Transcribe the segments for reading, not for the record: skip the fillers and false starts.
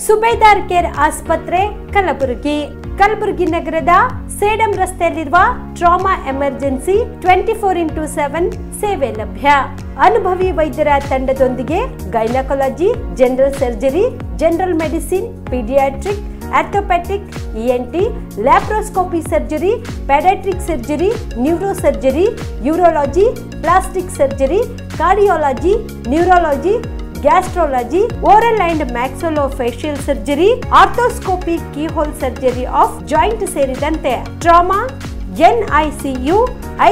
ಸುಬೇದಾರ್ care ಆಸ್ಪತ್ರೆ ಕಲಬುರಗಿ. ಕಲಬುರಗಿ ನಗರದ ಸೇಡಂ ರಸ್ತೆಯಲ್ಲಿರುವ ಟ್ರಾಮಾ ಎಮರ್ಜೆನ್ಸಿ 24x7 ಸೇವೆ ಲಭ್ಯ. ಅನುಭವಿ ವೈದ್ಯರ ತಂಡದೊಂದಿಗೆ gynaecology, general surgery, general medicine, paediatric, orthopaedic, ENT, laparoscopy surgery, paediatric surgery, neuro surgery, urology, plastic surgery, cardiology, neurology, gastrology, oral and maxillofacial surgery, arthroscopy, keyhole surgery of joint ಸೇರಿದಂತೆ trauma, NICU,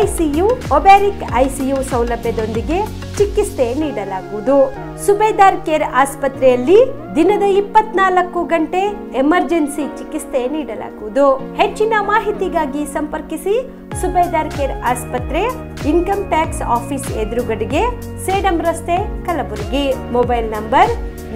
ICU, obstetric ICU ಸೌಲಭ್ಯದೊಂದಿಗೆ ಚಿಕಿತ್ಸೆ ನೀಡಲಾಗುವುದು. ಸುಬೇದಾರ್ care ಆಸ್ಪತ್ರೆಯಲ್ಲಿ ದಿನದ 24 ಗಂಟೆ emergency ಚಿಕಿತ್ಸೆ ನೀಡಲಾಗುವುದು. ಹೆಚ್ಚಿನ ಮಾಹಿತಿಗಾಗಿ ಸಂಪರ್ಕಿಸಿ ಸುಬೇದಾರ್ ಕೇರ್ ಆಸ್ಪತ್ರೆ, ಇನ್ಕಮ್ ಟ್ಯಾಕ್ಸ್ ಆಫೀಸ್ ಎದುರುಗಡೆಗೆ, ಸೇಡಂ ರಸ್ತೆ, Kalaburagi. Mobile number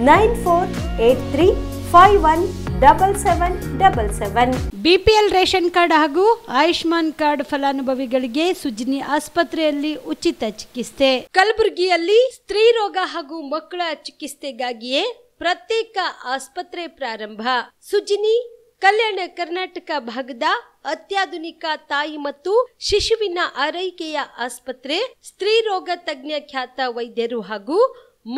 9483517777. BPL ration card ಹಾಗೂ ಆಯುಷ್ಮಾನ್ ಕಾರ್ಡ್ ಫಲಾನುಭವಿಗಳಿಗೆ ಸುಜಿನಿ ಆಸ್ಪತ್ರೆಯಲ್ಲಿ ಉಚಿತ ಚಿಕಿತ್ಸೆ. ಕಲಬುರಗಿಯಲ್ಲಿ ಸ್ತ್ರೀ ರೋಗ ಹಾಗೂ ಮಕ್ಕಳ ಚಿಕಿತ್ಸೆಗಾಗಿಯೇ ಪ್ರತ್ಯೇಕ ಆಸ್ಪತ್ರೆ ಪ್ರಾರಂಭ. ಸುಜಿನಿ ಕಲ್ಯಾಣ ಕರ್ನಾಟಕ ಭಾಗದ ಅತ್ಯಾಧುನಿಕ ತಾಯಿ ಮತ್ತು ಶಿಶುವಿನ ಆರೈಕೆಯ ಆಸ್ಪತ್ರೆ. ಸ್ತ್ರೀ ರೋಗ ತಜ್ಞ ಖ್ಯಾತ ವೈದ್ಯರು ಹಾಗೂ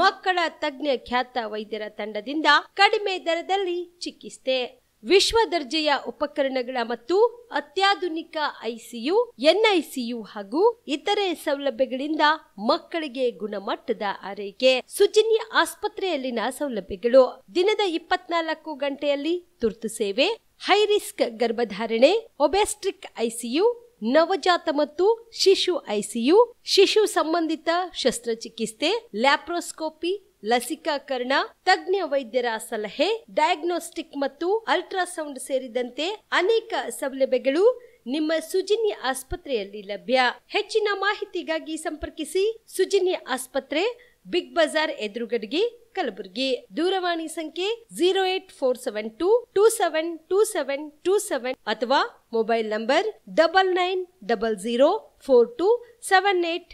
ಮಕ್ಕಳ ತಜ್ಞ ಖ್ಯಾತ ವೈದ್ಯರ ತಂಡದಿಂದ ಕಡಿಮೆ ದರದಲ್ಲಿ ಚಿಕಿತ್ಸೆ, ವಿಶ್ವ ದರ್ಜೆಯ ಉಪಕರಣಗಳ ಮತ್ತು ಅತ್ಯಾಧುನಿಕ ICU, NICU ಹಾಗೂ ಇತರೆ ಸೌಲಭ್ಯಗಳಿಂದ ಮಕ್ಕಳಿಗೆ ಗುಣಮಟ್ಟದ ಆರೈಕೆ. ಸುಜಿನಿ ಆಸ್ಪತ್ರೆಯಲ್ಲಿನ ಸೌಲಭ್ಯಗಳು: ದಿನದ 24 ಗಂಟೆಯಲ್ಲಿ ತುರ್ತು ಸೇವೆ, ಹೈ ರಿಸ್ಕ್ ಗರ್ಭಧಾರಣೆ, ಒಬ್ಯಾಸ್ಟ್ರಿಕ್ ICU, ನವಜಾತ ಮತ್ತು ಶಿಶು ICU, ಶಿಶು ಸಂಬಂಧಿತ ಶಸ್ತ್ರಚಿಕಿತ್ಸೆ, ಲ್ಯಾಪ್ರೋಸ್ಕೋಪಿ, ಲಸಿಕಾಕರಣ, ತಜ್ಞ ವೈದ್ಯರ ಸಲಹೆ, ಡಯಾಗ್ನೋಸ್ಟಿಕ್ ಮತ್ತು ಅಲ್ಟ್ರಾಸೌಂಡ್ ಸೇರಿದಂತೆ ಅನೇಕ ಸೌಲಭ್ಯಗಳು ನಿಮ್ಮ ಸುಜಿನಿ ಆಸ್ಪತ್ರೆಯಲ್ಲಿ ಲಭ್ಯ. ಹೆಚ್ಚಿನ ಮಾಹಿತಿಗಾಗಿ ಸಂಪರ್ಕಿಸಿ ಸುಜಿನಿ ಆಸ್ಪತ್ರೆ, ಬಿಗ್ ಬಜಾರ್ ಎದುರುಗಡೆಗೆ, ಕಲಬುರಗಿ. ದೂರವಾಣಿ ಸಂಖ್ಯೆ 08472727227 ಅಥವಾ mobile number 9900427814.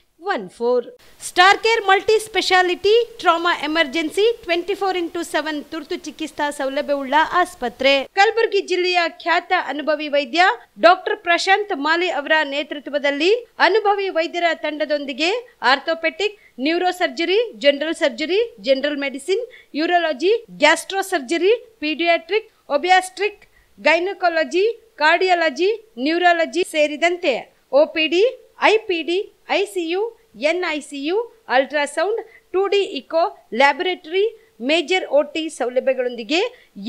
Star care multi speciality trauma emergency 24x7 ತುರ್ತು ಚಿಕಿತ್ಸಾ ಸೌಲಭ್ಯವುಳ್ಳ ಆಸ್ಪತ್ರೆ. ಕಲಬುರಗಿ ಜಿಲ್ಲೆಯ ಖ್ಯಾತ ಅನುಭವಿ ವೈದ್ಯ ಡಾಕ್ಟರ್ ಪ್ರಶಾಂತ್ ಮಾಲಿ ಅವರ ನೇತೃತ್ವದಲ್ಲಿ ಅನುಭವಿ ವೈದ್ಯರ ತಂಡದೊಂದಿಗೆ orthopaedic, neuro surgery, general surgery, general medicine, urology, gastro surgery, paediatric, obstetric, gynaecology, cardiology, neurology ಸೇರಿದಂತೆ OPD, IPD, ICU, NICU, ultrasound, 2D echo, laboratory, major OT ಸೌಲಭ್ಯಗಳೊಂದಿಗೆ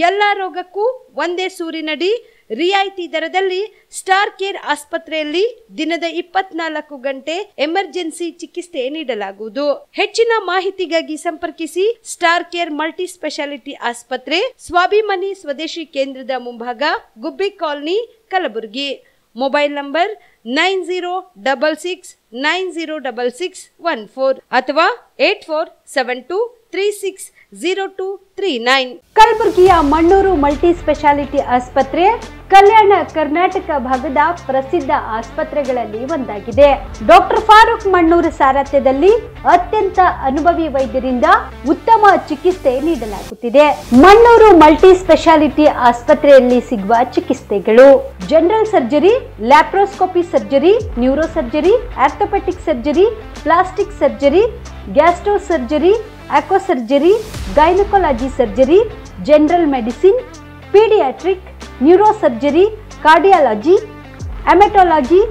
ಎಲ್ಲ ರೋಗಕ್ಕೂ ಒಂದೇ ಸೂರಿನಡಿ ರಿಯಾಯಿತಿ ದರದಲ್ಲಿ ಸ್ಟಾರ್ ಕೇರ್ ಆಸ್ಪತ್ರೆಯಲ್ಲಿ ದಿನದ 24 ಗಂಟೆ ಎಮರ್ಜೆನ್ಸಿ ಚಿಕಿತ್ಸೆ ನೀಡಲಾಗುವುದು. ಹೆಚ್ಚಿನ ಮಾಹಿತಿಗಾಗಿ ಸಂಪರ್ಕಿಸಿ ಸ್ಟಾರ್ ಕೇರ್ ಮಲ್ಟಿ ಸ್ಪೆಷಾಲಿಟಿ ಆಸ್ಪತ್ರೆ, ಸ್ವಾಭಿಮಾನಿ ಸ್ವದೇಶಿ ಕೇಂದ್ರದ ಮುಂಭಾಗ, ಗುಬ್ಬಿ ಕಾಲನಿ, ಕಲಬುರಗಿ. ಮೊಬೈಲ್ ನಂಬರ್ 9066906614 ಅಥವಾ 8472360239. ಕಲಬುರಗಿಯ ಮಣ್ಣೂರು ಮಲ್ಟಿ ಸ್ಪೆಷಾಲಿಟಿ ಆಸ್ಪತ್ರೆ ಕಲ್ಯಾಣ ಕರ್ನಾಟಕ ಭಾಗದ ಪ್ರಸಿದ್ಧ ಆಸ್ಪತ್ರೆಗಳಲ್ಲಿ ಒಂದಾಗಿದೆ. ಡಾಕ್ಟರ್ ಫಾರೂಕ್ ಮಣ್ಣೂರು ಸಾರಥ್ಯದಲ್ಲಿ ಅತ್ಯಂತ ಅನುಭವಿ ವೈದ್ಯರಿಂದ ಉತ್ತಮ ಚಿಕಿತ್ಸೆ ನೀಡಲಾಗುತ್ತಿದೆ. ಮಣ್ಣೂರು ಮಲ್ಟಿ ಸ್ಪೆಷಾಲಿಟಿ ಆಸ್ಪತ್ರೆಯಲ್ಲಿ ಸಿಗುವ ಚಿಕಿತ್ಸೆಗಳು: general surgery, laparoscopy surgery, neuro surgery, orthopaedic surgery, plastic surgery, gastro surgery, onco surgery, gynaecology surgery, general medicine, paediatric, neuro surgery, cardiology, haematology,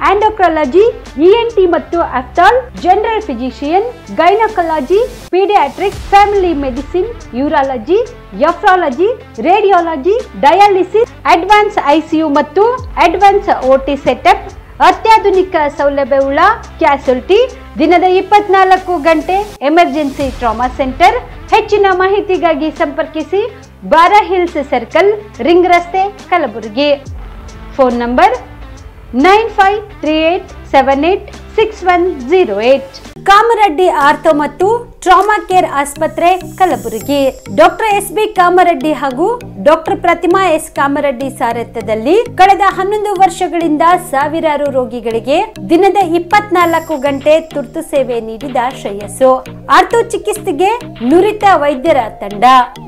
endocrinology, ENT ಮತ್ತು ophthal, general physician, gynaecology, paediatric, family medicine, urology, nephrology, radiology, dialysis, advance ICU ಮತ್ತು advance OT setup, ಅತ್ಯಾಧುನಿಕ ಸೌಲಭ್ಯವುಳ್ಳ ಕ್ಯಾಸುಲಿಟಿ, ದಿನದ 24 ಗಂಟೆ emergency trauma centre. ಹೆಚ್ಚಿನ ಮಾಹಿತಿಗಾಗಿ ಸಂಪರ್ಕಿಸಿ ಬಾರಾ hills circle, ring ರಸ್ತೆ, Kalaburagi. Phone number 9538786108. Kamareddy ortho ಮತ್ತು ಟ್ರಾಮಾ ಕೇರ್ ಆಸ್ಪತ್ರೆ ಕಲಬುರಗಿ. Doctor S B. ಕಾಮರೆಡ್ಡಿ ಹಾಗೂ ಡಾಕ್ಟರ್ ಪ್ರತಿಮಾ ಎಸ್. ಕಾಮರೆಡ್ಡಿ ಸಾರಥ್ಯದಲ್ಲಿ ಕಳೆದ 11 ವರ್ಷಗಳಿಂದ ಸಾವಿರಾರು ರೋಗಿಗಳಿಗೆ ದಿನದ 24 ಗಂಟೆ ತುರ್ತು ಸೇವೆ ನೀಡಿದ ಶ್ರೇಯಸ್ಸು. ಆರ್ಥೋ ಚಿಕಿತ್ಸೆಗೆ ನುರಿತ ವೈದ್ಯರ ತಂಡ,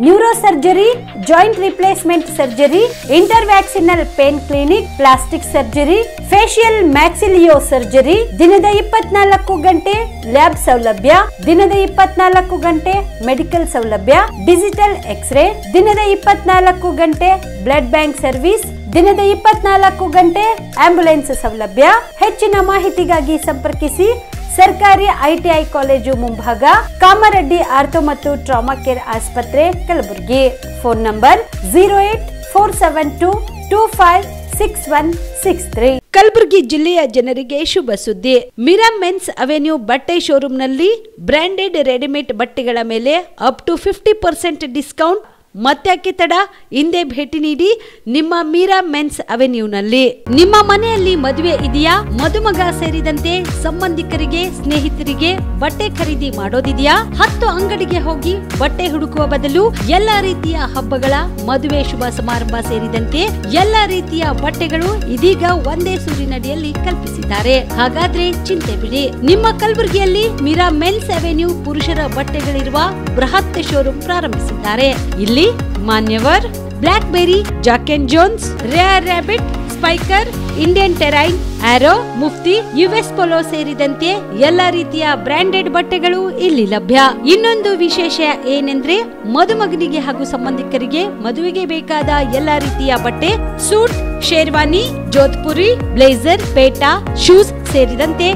neuro surgery, joint replacement surgery, interventional pain clinic, plastic surgery, facial maxillo surgery, ದಿನದ 24 ಗಂಟೆ ಲ್ಯಾಬ್ ಸೌಲಭ್ಯ, ದಿನದ 24 ಗಂಟೆ ಮೆಡಿಕಲ್ ಸೌಲಭ್ಯ, ಡಿಜಿಟಲ್ ಎಕ್ಸ್ರೇ, ದಿನದ 24 ಗಂಟೆ ಬ್ಲಡ್ ಬ್ಯಾಂಕ್ ಸರ್ವಿಸ್, ದಿನದ 24 ಗಂಟೆ ಆಂಬ್ಯುಲೆನ್ಸ್ ಸೌಲಭ್ಯ. ಹೆಚ್ಚಿನ ಮಾಹಿತಿಗಾಗಿ ಸಂಪರ್ಕಿಸಿ ಸರ್ಕಾರಿ ಐಟಿಐ ಕಾಲೇಜು ಮುಂಭಾಗ, ಕಾಮರೆಡ್ಡಿ ಆರ್ಥೋ ಮತ್ತು ಟ್ರಾಮಾ ಕೇರ್ ಆಸ್ಪತ್ರೆ ಕಲಬುರಗಿ. Phone number 08472256163. ಕಲಬುರಗಿ ಜಿಲ್ಲೆಯ ಜನರಿಗೆ ಶುಭ ಸುದ್ದಿ. ಮಿರಾ ಮೆನ್ಸ್ ಅವೆನ್ಯೂ ಬಟ್ಟೆ ಶೋರೂಮ್ನಲ್ಲಿ ಬ್ರಾಂಡೆಡ್ ರೆಡಿಮೇಡ್ ಬಟ್ಟೆಗಳ ಮೇಲೆ ಅಪ್ ಟು 50% ಡಿಸ್ಕೌಂಟ್. ಮತ್ತ್ಯಾಕೆ ತಡ, ಹಿಂದೆ ಭೇಟಿ ನೀಡಿ ನಿಮ್ಮ ಮೀರಾ ಮೆನ್ಸ್ ಅವೆನ್ಯೂನಲ್ಲಿ. ನಿಮ್ಮ ಮನೆಯಲ್ಲಿ ಮದುವೆ ಇದೆಯಾ, ಮದುಮಗ ಸೇರಿದಂತೆ ಸಂಬಂಧಿಕರಿಗೆ ಸ್ನೇಹಿತರಿಗೆ ಬಟ್ಟೆ ಖರೀದಿ ಮಾಡೋದಿದೆಯಾ? 10 ಅಂಗಡಿಗೆ ಹೋಗಿ ಬಟ್ಟೆ ಹುಡುಕುವ ಬದಲು ಎಲ್ಲಾ ರೀತಿಯ ಹಬ್ಬಗಳ, ಮದುವೆ, ಶುಭ ಸಮಾರಂಭ ಸೇರಿದಂತೆ ಎಲ್ಲಾ ರೀತಿಯ ಬಟ್ಟೆಗಳು ಇದೀಗ ಒಂದೇ ಸೂರಿನಡಿಯಲ್ಲಿ ಕಲ್ಪಿಸಿದ್ದಾರೆ. ಹಾಗಾದ್ರೆ ಚಿಂತೆ ಬಿಡಿ, ನಿಮ್ಮ ಕಲಬುರಗಿಯಲ್ಲಿ ಮೀರಾ ಮೆನ್ಸ್ ಅವೆನ್ಯೂ ಪುರುಷರ ಬಟ್ಟೆಗಳಿರುವ ಬೃಹತ್ ಶೋರೂಮ್ ಪ್ರಾರಂಭಿಸಿದ್ದಾರೆ. ಇಲ್ಲಿ Manyavar, Blackberry, Jack and Jones, Rare Rabbit, Spykar, Indian Terrain, Arrow, Mufti, US Polo ಸೇರಿದಂತೆ ಎಲ್ಲಾ ರೀತಿಯ ಬ್ರಾಂಡೆಡ್ ಬಟ್ಟೆಗಳು ಇಲ್ಲಿ ಲಭ್ಯ. ಇನ್ನೊಂದು ವಿಶೇಷ ಏನೆಂದ್ರೆ, ಮದುಮಗನಿಗೆ ಹಾಗೂ ಸಂಬಂಧಿಕರಿಗೆ ಮದುವೆಗೆ ಬೇಕಾದ ಎಲ್ಲಾ ರೀತಿಯ ಬಟ್ಟೆ, ಸೂಟ್, ಶೇರ್ವಾನಿ, ಜೋಧ್ಪುರಿ, ಬ್ಲೇಸರ್, ಪೇಟಾ, ಶೂಸ್ ಸೇರಿದಂತೆ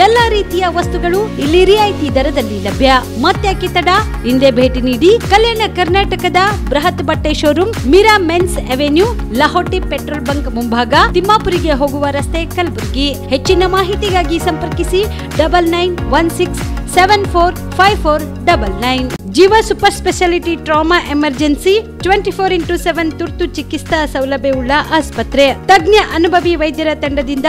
ಎಲ್ಲಾ ರೀತಿಯ ವಸ್ತುಗಳು ಇಲ್ಲಿ ರಿಯಾಯಿತಿ ದರದಲ್ಲಿ ಲಭ್ಯ. ಮತ್ತ್ಯಾಕೆ ತಡ, ಹಿಂದೆ ಭೇಟಿ ನೀಡಿ. ಕಲ್ಯಾಣ ಕರ್ನಾಟಕದ ಬೃಹತ್ ಬಟ್ಟೆ showroom Meera men's avenue, Lahoti petrol bunk ಮುಂಭಾಗ, ತಿಮ್ಮಾಪುರಿಗೆ ಹೋಗುವ ರಸ್ತೆ, ಕಲಬುರಗಿ. ಹೆಚ್ಚಿನ ಮಾಹಿತಿಗಾಗಿ ಸಂಪರ್ಕಿಸಿ 9916745499. ಜೀವ super speciality trauma emergency 24x7 ತುರ್ತು ಚಿಕಿತ್ಸಾ ಸೌಲಭ್ಯವುಳ್ಳ ಆಸ್ಪತ್ರೆ. ತಜ್ಞ ಅನುಭವಿ ವೈದ್ಯರ ತಂಡದಿಂದ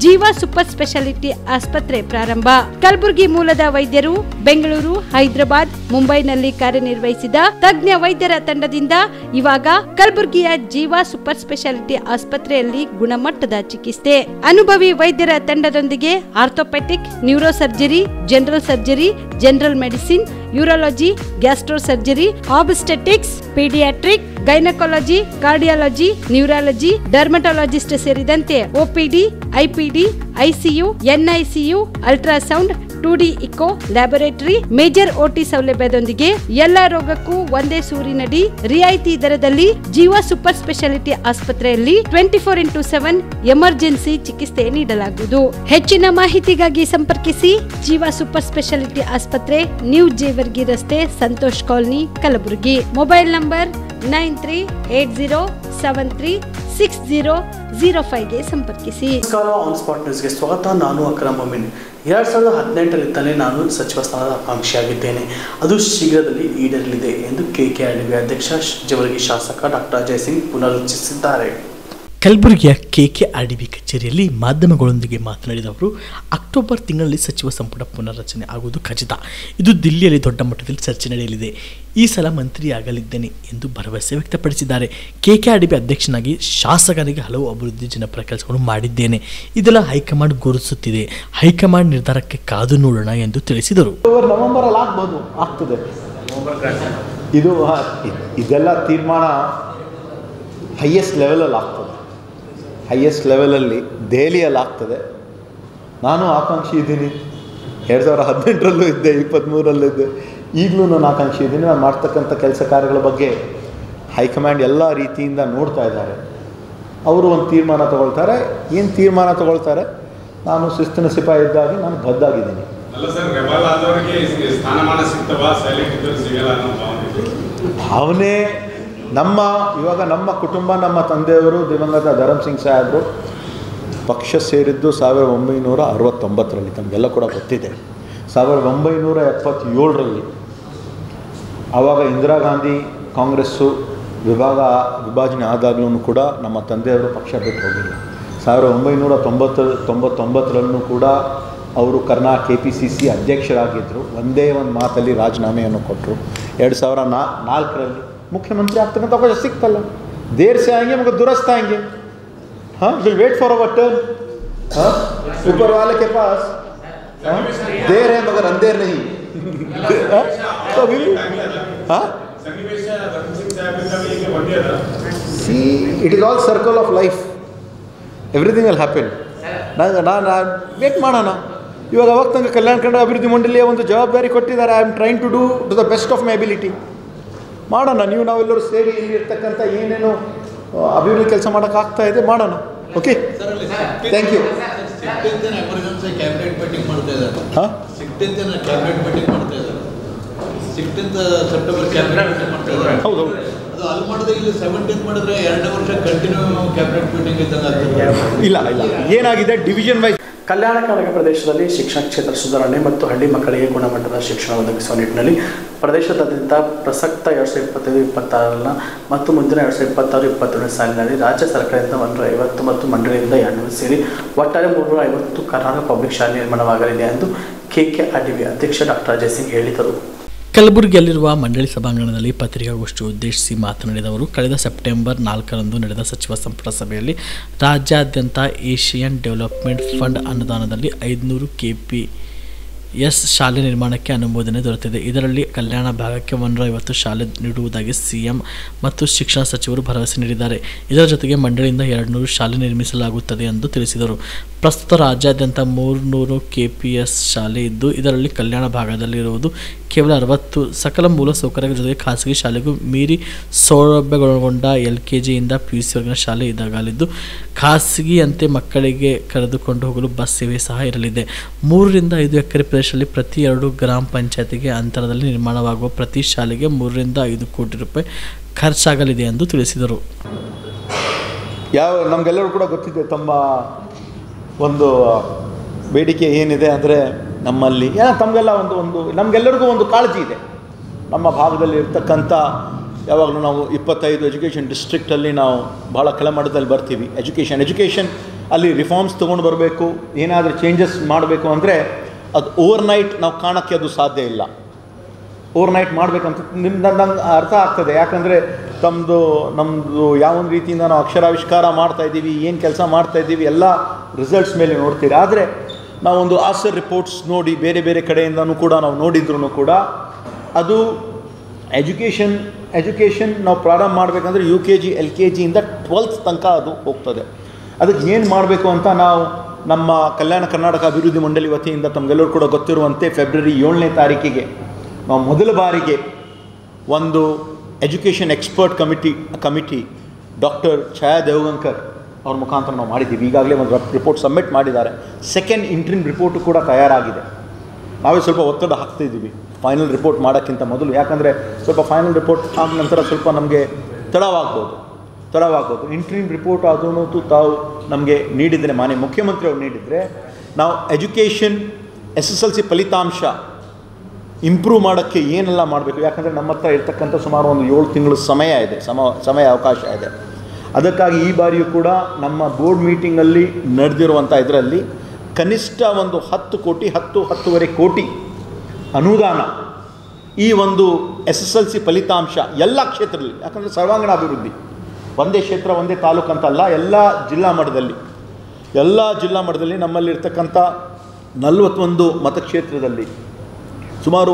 ಜೀವ ಸೂಪರ್ ಸ್ಪೆಷಾಲಿಟಿ ಆಸ್ಪತ್ರೆ ಪ್ರಾರಂಭ. ಕಲಬುರಗಿ ಮೂಲದ ವೈದ್ಯರು ಬೆಂಗಳೂರು, ಹೈದರಾಬಾದ್, ಮುಂಬೈನಲ್ಲಿ ಕಾರ್ಯನಿರ್ವಹಿಸಿದ ತಜ್ಞ ವೈದ್ಯರ ತಂಡದಿಂದ ಇವಾಗ ಕಲಬುರಗಿಯ ಜೀವ ಸೂಪರ್ ಸ್ಪೆಷಾಲಿಟಿ ಆಸ್ಪತ್ರೆಯಲ್ಲಿ ಗುಣಮಟ್ಟದ ಚಿಕಿತ್ಸೆ. ಅನುಭವಿ ವೈದ್ಯರ ತಂಡದೊಂದಿಗೆ orthopaedic, neuro surgery, general surgery, general medicine, urology, gastro surgery, obstetrics, paediatric, gynaecology, cardiology, neurology, dermatologist ಸೇರಿದಂತೆ OPD, IPD, ICU, NICU, ultrasound, 2D echo, laboratory, major OT ಸೌಲಭ್ಯದೊಂದಿಗೆ ಎಲ್ಲಾ ರೋಗಕ್ಕೂ ಒಂದೇ ಸೂರಿನಡಿ ರಿಯಾಯಿತಿ ದರದಲ್ಲಿ ಜೀವ ಸೂಪರ್ ಸ್ಪೆಷಾಲಿಟಿ ಆಸ್ಪತ್ರೆಯಲ್ಲಿ 24x7 ಎಮರ್ಜೆನ್ಸಿ ಚಿಕಿತ್ಸೆ ನೀಡಲಾಗುವುದು. ಹೆಚ್ಚಿನ ಮಾಹಿತಿಗಾಗಿ ಸಂಪರ್ಕಿಸಿ ಜೀವ ಸೂಪರ್ ಸ್ಪೆಷಾಲಿಟಿ ಆಸ್ಪತ್ರೆ, ನ್ಯೂ ಜೇವರ್ಗಿ ರಸ್ತೆ, Santosh colony, Kalaburagi. Mobile number 9380736005ಗೆ ಸಂಪರ್ಕಿಸಿ. ನಮಸ್ಕಾರ, ಆನ್ ಸ್ಪಾಟ್ ನ್ಯೂಸ್ಗೆ ಸ್ವಾಗತ. ನಾನು ಅಕ್ರಮ್ ಮೊಮಿನ್. 2018ರಿಂದಲೇ ನಾನು ಸಚಿವ ಸ್ಥಾನದ ಆಕಾಂಕ್ಷಿಯಾಗಿದ್ದೇನೆ. ಅದು ಶೀಘ್ರದಲ್ಲಿ ಈಡೇರಲಿದೆ ಎಂದು ಕೆಕೆಆರ್ಡಿಬಿ ಅಧ್ಯಕ್ಷ ಜೇವರ್ಗಿ ಶಾಸಕ ಡಾಕ್ಟರ್ ಅಜಯ್ ಸಿಂಗ್ ಪುನರುಚ್ಚರಿಸಿದ್ದಾರೆ. ಕಲಬುರಗಿಯ ಕೆಕೆಆರ್ಡಿಬಿ ಕಚೇರಿಯಲ್ಲಿ ಮಾಧ್ಯಮಗಳೊಂದಿಗೆ ಮಾತನಾಡಿದ ಅವರು, ಅಕ್ಟೋಬರ್ ತಿಂಗಳಲ್ಲಿ ಸಚಿವ ಸಂಪುಟ ಪುನರ್ರಚನೆ ಆಗುವುದು ಖಚಿತ. ಇದು ದಿಲ್ಲಿಯಲ್ಲಿ ದೊಡ್ಡ ಮಟ್ಟದಲ್ಲಿ ಚರ್ಚೆ ನಡೆಯಲಿದೆ. ಈ ಸಲ ಮಂತ್ರಿಯಾಗಲಿದ್ದೇನೆ ಎಂದು ಭರವಸೆ ವ್ಯಕ್ತಪಡಿಸಿದ್ದಾರೆ. ಕೆಕೆಆರ್ಡಿಬಿ ಅಧ್ಯಕ್ಷನಾಗಿ ಶಾಸಕರಿಗೆ ಹಲವು ಅಭಿವೃದ್ಧಿ ಜನಪರ ಕೆಲಸಗಳನ್ನು ಮಾಡಿದ್ದೇನೆ. ಇದೆಲ್ಲ ಹೈಕಮಾಂಡ್ ಗುರುತಿಸುತ್ತಿದೆ. ಹೈಕಮಾಂಡ್ ನಿರ್ಧಾರಕ್ಕೆ ಕಾದು ನೋಡೋಣ ಎಂದು ತಿಳಿಸಿದರು. ನವೆಂಬರ್ ಅಲ್ಲಿ ಆಗ್ತದೆ. ಇದೆಲ್ಲ ತೀರ್ಮಾನ ಹೈಯೆಸ್ಟ್ ಲೆವೆಲಲ್ಲಿ ಆಗ್ತದೆ. ಹೈಯೆಸ್ಟ್ ಲೆವೆಲಲ್ಲಿ ದೆಹಲಿಯಲ್ಲಿ ಆಗ್ತದೆ. ನಾನು ಆಕಾಂಕ್ಷಿ ಇದ್ದೀನಿ. 2018ರಲ್ಲೂ ಇದ್ದೆ, 23ರಲ್ಲೂ ಇದ್ದೆ, ಈಗಲೂ ನಾನು ಆಕಾಂಕ್ಷಿ ಇದ್ದೀನಿ. ನಾನು ಮಾಡ್ತಕ್ಕಂಥ ಕೆಲಸ ಕಾರ್ಯಗಳ ಬಗ್ಗೆ ಹೈಕಮಾಂಡ್ ಎಲ್ಲ ರೀತಿಯಿಂದ ನೋಡ್ತಾ ಇದ್ದಾರೆ. ಅವರು ಒಂದು ತೀರ್ಮಾನ ತಗೊಳ್ತಾರೆ. ಏನು ತೀರ್ಮಾನ ತಗೊಳ್ತಾರೆ, ನಾನು ಶಿಸ್ತಿನ ಸಿಪಾಯಿ ಇದ್ದಾಗಿ ನಾನು ಬದ್ಧಾಗಿದ್ದೀನಿ. ಭಾವನೆ ಇವಾಗ ನಮ್ಮ ಕುಟುಂಬ, ನಮ್ಮ ತಂದೆಯವರು ದಿವಂಗತ ಧರಮ್ ಸಿಂಗ್ ಸಾಹೇಬರು ಪಕ್ಷ ಸೇರಿದ್ದು 1969ರಲ್ಲಿ, ತಮಗೆಲ್ಲ ಕೂಡ ಗೊತ್ತಿದೆ. 1977ರಲ್ಲಿ ಆವಾಗ ಇಂದಿರಾ ಗಾಂಧಿ ಕಾಂಗ್ರೆಸ್ಸು ವಿಭಾಜನೆ ಆದಾಗಲೂ ಕೂಡ ನಮ್ಮ ತಂದೆಯವರು ಪಕ್ಷ ಬಿಟ್ಟು ಹೋಗಿಲ್ಲ. 1999ರಲ್ಲೂ ಕೂಡ ಅವರು KPCC ಅಧ್ಯಕ್ಷರಾಗಿದ್ದರು. ಒಂದೇ ಒಂದು ಮಾತಲ್ಲಿ ರಾಜೀನಾಮೆಯನ್ನು ಕೊಟ್ಟರು. 2004ರಲ್ಲಿ ಮುಖ್ಯಮಂತ್ರಿ ಆಗ್ತಕ್ಕಂಥ ಅವಕಾಶ ಸಿಕ್ತಲ್ಲ. ದೇರ್ ಸೆ ಆएंगे मगर दुरुस्त आएंगे. हाँ, will wait for our turn. हाँ, ऊपर वाले के पास देर है मगर अंधेर नहीं. तो अभी हाँ, see, it is all circle of life. Everything will happen. ನಾನು ವೇಟ್ ಮಾಡೋಣ. ಇವಾಗ ಅವಾಗ ತನಕ ಕಲ್ಯಾಣ ಕರ್ನಾಟಕ ಅಭಿವೃದ್ಧಿ ಮಂಡಳಿಯ ಒಂದು ಜವಾಬ್ದಾರಿ ಕೊಟ್ಟಿದ್ದಾರೆ. I am trying to do to the best of my ability. ಮಾಡೋಣ. ನಾವೆಲ್ಲರೂ ಸೇರಿ ಇಲ್ಲಿ ಇರ್ತಕ್ಕಂಥ ಏನೇನು ಅಭಿವೃದ್ಧಿ ಕೆಲಸ ಮಾಡೋಕ್ಕಾಗ್ತಾ ಇದೆ ಮಾಡೋಣ. Okay, thank you. Cabinet meeting ಮಾಡ್ತಾ ಇದ್ದಾರೆ. ಹಾಂ, 16th ಕ್ಯಾಬಿನೆಟ್ ಮೀಟಿಂಗ್ ಮಾಡ್ತಾ ಇದ್ದಾರೆ. 16th ಸೆಪ್ಟೆಂಬರ್ ಕ್ಯಾಬಿನೆಟ್ ಮೀಟಿಂಗ್ ಮಾಡ್ತಾ ಇದ್ದಾರೆ. ಹೌದು. ಅದು ಅಲ್ಲಿ ಮಾಡಿದ್ರೆ ಇಲ್ಲಿ 17th ಮಾಡಿದ್ರೆ 2 ವರ್ಷ ಕಂಟಿನ್ಯೂ ಕ್ಯಾಬಿನೆಟ್ ಮೀಟಿಂಗ್ ಇದ್ದಂಗೆ ಆಗ್ತದೆ. ಇಲ್ಲ ಏನಾಗಿದೆ, ಡಿವಿಷನ್ ವೈಸ್ ಕಲ್ಯಾಣ ಕರ್ನಾಟಕ ಪ್ರದೇಶದಲ್ಲಿ ಶಿಕ್ಷಣ ಕ್ಷೇತ್ರ ಸುಧಾರಣೆ ಮತ್ತು ಹಳ್ಳಿ ಮಕ್ಕಳಿಗೆ ಗುಣಮಟ್ಟದ ಶಿಕ್ಷಣ ಒದಗಿಸುವ ನಿಟ್ಟಿನಲ್ಲಿ ಪ್ರದೇಶದಾದ್ಯಂತ ಪ್ರಸಕ್ತ 2025-26 ಮತ್ತು ಮುಂದಿನ 2026-27 ಸಾಲಿನಲ್ಲಿ ರಾಜ್ಯ ಸರ್ಕಾರದಿಂದ 150 ಮತ್ತು ಮಂಡಳಿಯಿಂದ 200 ಸೇರಿ ಒಟ್ಟಾರೆ 350 ಕರ್ನಾಟಕ ಪಬ್ಲಿಕ್ ಶಾಲೆ ನಿರ್ಮಾಣವಾಗಲಿದೆ ಎಂದು KKRDB ಅಧ್ಯಕ್ಷ ಡಾಕ್ಟರ್ ಅಜಯ್ ಸಿಂಗ್ ಹೇಳಿದರು. ಕಲಬುರಗಿಯಲ್ಲಿರುವ ಮಂಡಳಿ ಸಭಾಂಗಣದಲ್ಲಿ ಪತ್ರಿಕಾಗೋಷ್ಠಿ ಉದ್ದೇಶಿಸಿ ಮಾತನಾಡಿದ ಅವರು, ಕಳೆದ ಸೆಪ್ಟೆಂಬರ್ 4ರಂದು ನಡೆದ ಸಚಿವ ಸಂಪುಟ ಸಭೆಯಲ್ಲಿ ರಾಜ್ಯಾದ್ಯಂತ ಏಷಿಯನ್ ಡೆವಲಪ್ಮೆಂಟ್ ಫಂಡ್ ಅನುದಾನದಲ್ಲಿ 500 KPS ಶಾಲೆ ನಿರ್ಮಾಣಕ್ಕೆ ಅನುಮೋದನೆ ದೊರೆತಿದೆ. ಇದರಲ್ಲಿ ಕಲ್ಯಾಣ ಭಾಗಕ್ಕೆ 150 ಶಾಲೆ ನೀಡುವುದಾಗಿ CM ಮತ್ತು ಶಿಕ್ಷಣ ಸಚಿವರು ಭರವಸೆ ನೀಡಿದ್ದಾರೆ. ಇದರ ಜೊತೆಗೆ ಮಂಡಳಿಯಿಂದ 200 ಶಾಲೆ ನಿರ್ಮಿಸಲಾಗುತ್ತದೆ ಎಂದು ತಿಳಿಸಿದರು. ಪ್ರಸ್ತುತ ರಾಜ್ಯಾದ್ಯಂತ 300 KPS ಶಾಲೆ ಇದ್ದು, ಇದರಲ್ಲಿ ಕಲ್ಯಾಣ ಭಾಗದಲ್ಲಿರುವುದು ಕೇವಲ 60. ಸಕಲ ಮೂಲ ಸೌಕರ್ಯಗಳ ಜೊತೆಗೆ ಖಾಸಗಿ ಶಾಲೆಗೂ ಮೀರಿ ಸೌಲಭ್ಯಗಳೊಳಗೊಂಡ LKGಯಿಂದ PUCವರೆಗಿನ ಶಾಲೆ ಇದಾಗಲಿದ್ದು, ಖಾಸಗಿಯಂತೆ ಮಕ್ಕಳಿಗೆ ಕರೆದುಕೊಂಡು ಹೋಗಲು ಬಸ್ ಸೇವೆ ಸಹ ಇರಲಿದೆ. 3 ರಿಂದ 5 ಎಕರೆ ಪ್ರದೇಶದಲ್ಲಿ ಪ್ರತಿ 2 ಗ್ರಾಮ ಪಂಚಾಯತಿಗೆ ಅಂತರದಲ್ಲಿ ನಿರ್ಮಾಣವಾಗುವ ಪ್ರತಿ ಶಾಲೆಗೆ 3 ರಿಂದ 5 ಕೋಟಿ ರೂಪಾಯಿ ಖರ್ಚಾಗಲಿದೆ ಎಂದು ತಿಳಿಸಿದರು. ನಮಗೆಲ್ಲರೂ ಕೂಡ ಗೊತ್ತಿದೆ ತಮ್ಮ ಒಂದು ಬೇಡಿಕೆ ಏನಿದೆ. ಅಂದರೆ ನಮ್ಮಲ್ಲಿ ತಮಗೆಲ್ಲ ನಮಗೆಲ್ಲರಿಗೂ ಒಂದು ಕಾಳಜಿ ಇದೆ. ನಮ್ಮ ಭಾಗದಲ್ಲಿ ಇರ್ತಕ್ಕಂಥ ಯಾವಾಗಲೂ ನಾವು 25 ಎಜುಕೇಷನ್ ಡಿಸ್ಟ್ರಿಕ್ಟಲ್ಲಿ ನಾವು ಭಾಳ ಕೆಳಮಟ್ಟದಲ್ಲಿ ಬರ್ತೀವಿ. ಎಜುಕೇಷನ್ ಅಲ್ಲಿ ರಿಫಾರ್ಮ್ಸ್ ತೊಗೊಂಡು ಬರಬೇಕು, ಏನಾದರೂ ಚೇಂಜಸ್ ಮಾಡಬೇಕು ಅಂದರೆ ಅದು ಓವರ್ನೈಟ್ ನಾವು ಕಾಣೋಕ್ಕೆ ಅದು ಸಾಧ್ಯ ಇಲ್ಲ. ಓವರ್ನೈಟ್ ಮಾಡಬೇಕಂತ ನಂಗೆ ಅರ್ಥ ಆಗ್ತದೆ. ಯಾಕಂದರೆ ನಮ್ಮದು ಯಾವೊಂದು ರೀತಿಯಿಂದ ನಾವು ಅಕ್ಷರಾವಿಷ್ಕಾರ ಮಾಡ್ತಾಯಿದ್ದೀವಿ, ಏನು ಕೆಲಸ ಮಾಡ್ತಾಯಿದ್ದೀವಿ ಎಲ್ಲ ರಿಸಲ್ಟ್ಸ್ ಮೇಲೆ ನೋಡ್ತೀರಿ. ಆದರೆ ನಾವೊಂದು ಆಸರ್ ರಿಪೋರ್ಟ್ಸ್ ನೋಡಿ ಬೇರೆ ಬೇರೆ ಕಡೆಯಿಂದನೂ ಕೂಡ ನಾವು ನೋಡಿದ್ರೂ ಕೂಡ ಅದು ಎಜುಕೇಷನ್ ನಾವು ಪ್ರಾರಂಭ ಮಾಡಬೇಕಂದ್ರೆ UKG LKGಯಿಂದ 12th ತನಕ ಅದು ಹೋಗ್ತದೆ. ಅದಕ್ಕೆ ಏನು ಮಾಡಬೇಕು ಅಂತ ನಾವು ನಮ್ಮ ಕಲ್ಯಾಣ ಕರ್ನಾಟಕ ಅಭಿವೃದ್ಧಿ ಮಂಡಳಿ ವತಿಯಿಂದ ತಮಗೆಲ್ಲರೂ ಕೂಡ ಗೊತ್ತಿರುವಂತೆ ಫೆಬ್ರವರಿ 7ನೇ ತಾರೀಕಿಗೆ ನಾವು ಮೊದಲ ಬಾರಿಗೆ ಒಂದು ಎಜುಕೇಷನ್ ಎಕ್ಸ್ಪರ್ಟ್ ಕಮಿಟಿ ಡಾಕ್ಟರ್ ಛಾಯಾ ದೇವಗಂಕರ್ ಅವ್ರ ಮುಖಾಂತರ ನಾವು ಮಾಡಿದ್ದೀವಿ. ಈಗಾಗಲೇ ಒಂದು ರಿಪೋರ್ಟ್ ಸಬ್ಮಿಟ್ ಮಾಡಿದ್ದಾರೆ. ಸೆಕೆಂಡ್ ಇಂಟ್ರಿಮ್ ರಿಪೋರ್ಟು ಕೂಡ ತಯಾರಾಗಿದೆ. ನಾವೇ ಸ್ವಲ್ಪ ಒತ್ತಡ ಹಾಕ್ತಾಯಿದ್ದೀವಿ ಫೈನಲ್ ರಿಪೋರ್ಟ್ ಮಾಡೋಕ್ಕಿಂತ ಮೊದಲು. ಯಾಕಂದರೆ ಸ್ವಲ್ಪ ಫೈನಲ್ ರಿಪೋರ್ಟ್ ಆದ ನಂತರ ಸ್ವಲ್ಪ ನಮಗೆ ತಡವಾಗ್ಬೋದು. ಇಂಟ್ರಿಮ್ ರಿಪೋರ್ಟ್ ಅದನ್ನು ತಾವು ನಮಗೆ ನೀಡಿದರೆ, ಮಾನ್ಯ ಮುಖ್ಯಮಂತ್ರಿ ಅವರು ನೀಡಿದರೆ, ನಾವು ಎಜುಕೇಷನ್ SSLC ಫಲಿತಾಂಶ ಇಂಪ್ರೂವ್ ಮಾಡೋಕ್ಕೆ ಏನೆಲ್ಲ ಮಾಡಬೇಕು. ಯಾಕಂದರೆ ನಮ್ಮ ಹತ್ರ ಇರ್ತಕ್ಕಂಥ ಸುಮಾರು ಒಂದು 7 ತಿಂಗಳು ಸಮಯ ಅವಕಾಶ ಇದೆ. ಅದಕ್ಕಾಗಿ ಈ ಬಾರಿಯೂ ಕೂಡ ನಮ್ಮ ಬೋರ್ಡ್ ಮೀಟಿಂಗಲ್ಲಿ ನಡೆದಿರುವಂಥ ಇದರಲ್ಲಿ ಕನಿಷ್ಠ ಒಂದು 10 ಕೋಟಿ 10-10.5 ಕೋಟಿ ಅನುದಾನ ಈ ಒಂದು SSLC ಫಲಿತಾಂಶ ಎಲ್ಲ ಕ್ಷೇತ್ರದಲ್ಲಿ, ಯಾಕಂದರೆ ಸರ್ವಾಂಗೀಣ ಅಭಿವೃದ್ಧಿ ಒಂದೇ ಕ್ಷೇತ್ರ ಒಂದೇ ತಾಲೂಕು ಅಂತಲ್ಲ, ಎಲ್ಲ ಜಿಲ್ಲಾ ಮಟ್ಟದಲ್ಲಿ ನಮ್ಮಲ್ಲಿರ್ತಕ್ಕಂಥ 41 ಮತಕ್ಷೇತ್ರದಲ್ಲಿ ಸುಮಾರು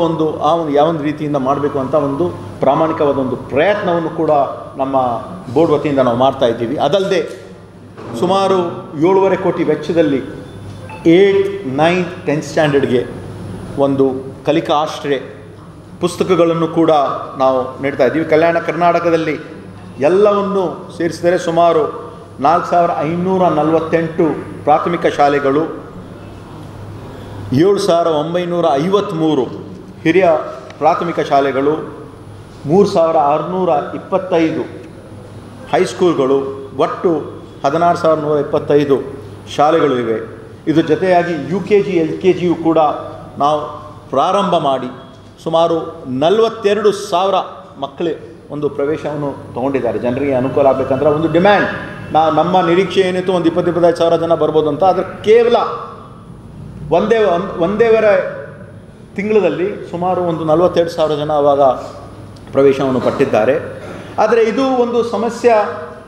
ಯಾವೊಂದು ರೀತಿಯಿಂದ ಮಾಡಬೇಕು ಅಂತ ಒಂದು ಪ್ರಾಮಾಣಿಕವಾದ ಒಂದು ಪ್ರಯತ್ನವನ್ನು ಕೂಡ ನಮ್ಮ ಬೋರ್ಡ್ ವತಿಯಿಂದ ನಾವು ಮಾಡ್ತಾಯಿದ್ದೀವಿ. ಅದಲ್ಲದೆ ಸುಮಾರು 7.5 ಕೋಟಿ ವೆಚ್ಚದಲ್ಲಿ 8th, 9th, 10th ಸ್ಟ್ಯಾಂಡರ್ಡ್ಗೆ ಒಂದು ಕಲಿಕಾ ಆಶ್ರಯ ಪುಸ್ತಕಗಳನ್ನು ಕೂಡ ನಾವು ನೀಡ್ತಾ ಇದ್ದೀವಿ. ಕಲ್ಯಾಣ ಕರ್ನಾಟಕದಲ್ಲಿ ಎಲ್ಲವನ್ನು ಸೇರಿಸಿದರೆ ಸುಮಾರು 4548 ಪ್ರಾಥಮಿಕ ಶಾಲೆಗಳು, 7953 ಹಿರಿಯ ಪ್ರಾಥಮಿಕ ಶಾಲೆಗಳು, 3625 ಹೈಸ್ಕೂಲ್ಗಳು, ಒಟ್ಟು 16125 ಶಾಲೆಗಳು ಇವೆ. ಇದ್ರ ಜೊತೆಯಾಗಿ UKG LKGಯು ಕೂಡ ನಾವು ಪ್ರಾರಂಭ ಮಾಡಿ ಸುಮಾರು 42,000 ಮಕ್ಕಳು ಒಂದು ಪ್ರವೇಶವನ್ನು ತೊಗೊಂಡಿದ್ದಾರೆ. ಜನರಿಗೆ ಅನುಕೂಲ ಆಗಬೇಕಂದ್ರೆ ಒಂದು ಡಿಮ್ಯಾಂಡ್, ನಮ್ಮ ನಿರೀಕ್ಷೆ ಏನಿತ್ತು ಒಂದು 20-25 ಸಾವಿರ ಜನ ಬರ್ಬೋದು ಅಂತ. ಆದರೆ ಕೇವಲ ಒಂದೇವರೆ ತಿಂಗಳಲ್ಲಿ ಸುಮಾರು ಒಂದು 42,000 ಜನ ಆವಾಗ ಪ್ರವೇಶವನ್ನು ಪಟ್ಟಿದ್ದಾರೆ. ಆದರೆ ಇದು ಒಂದು ಸಮಸ್ಯೆ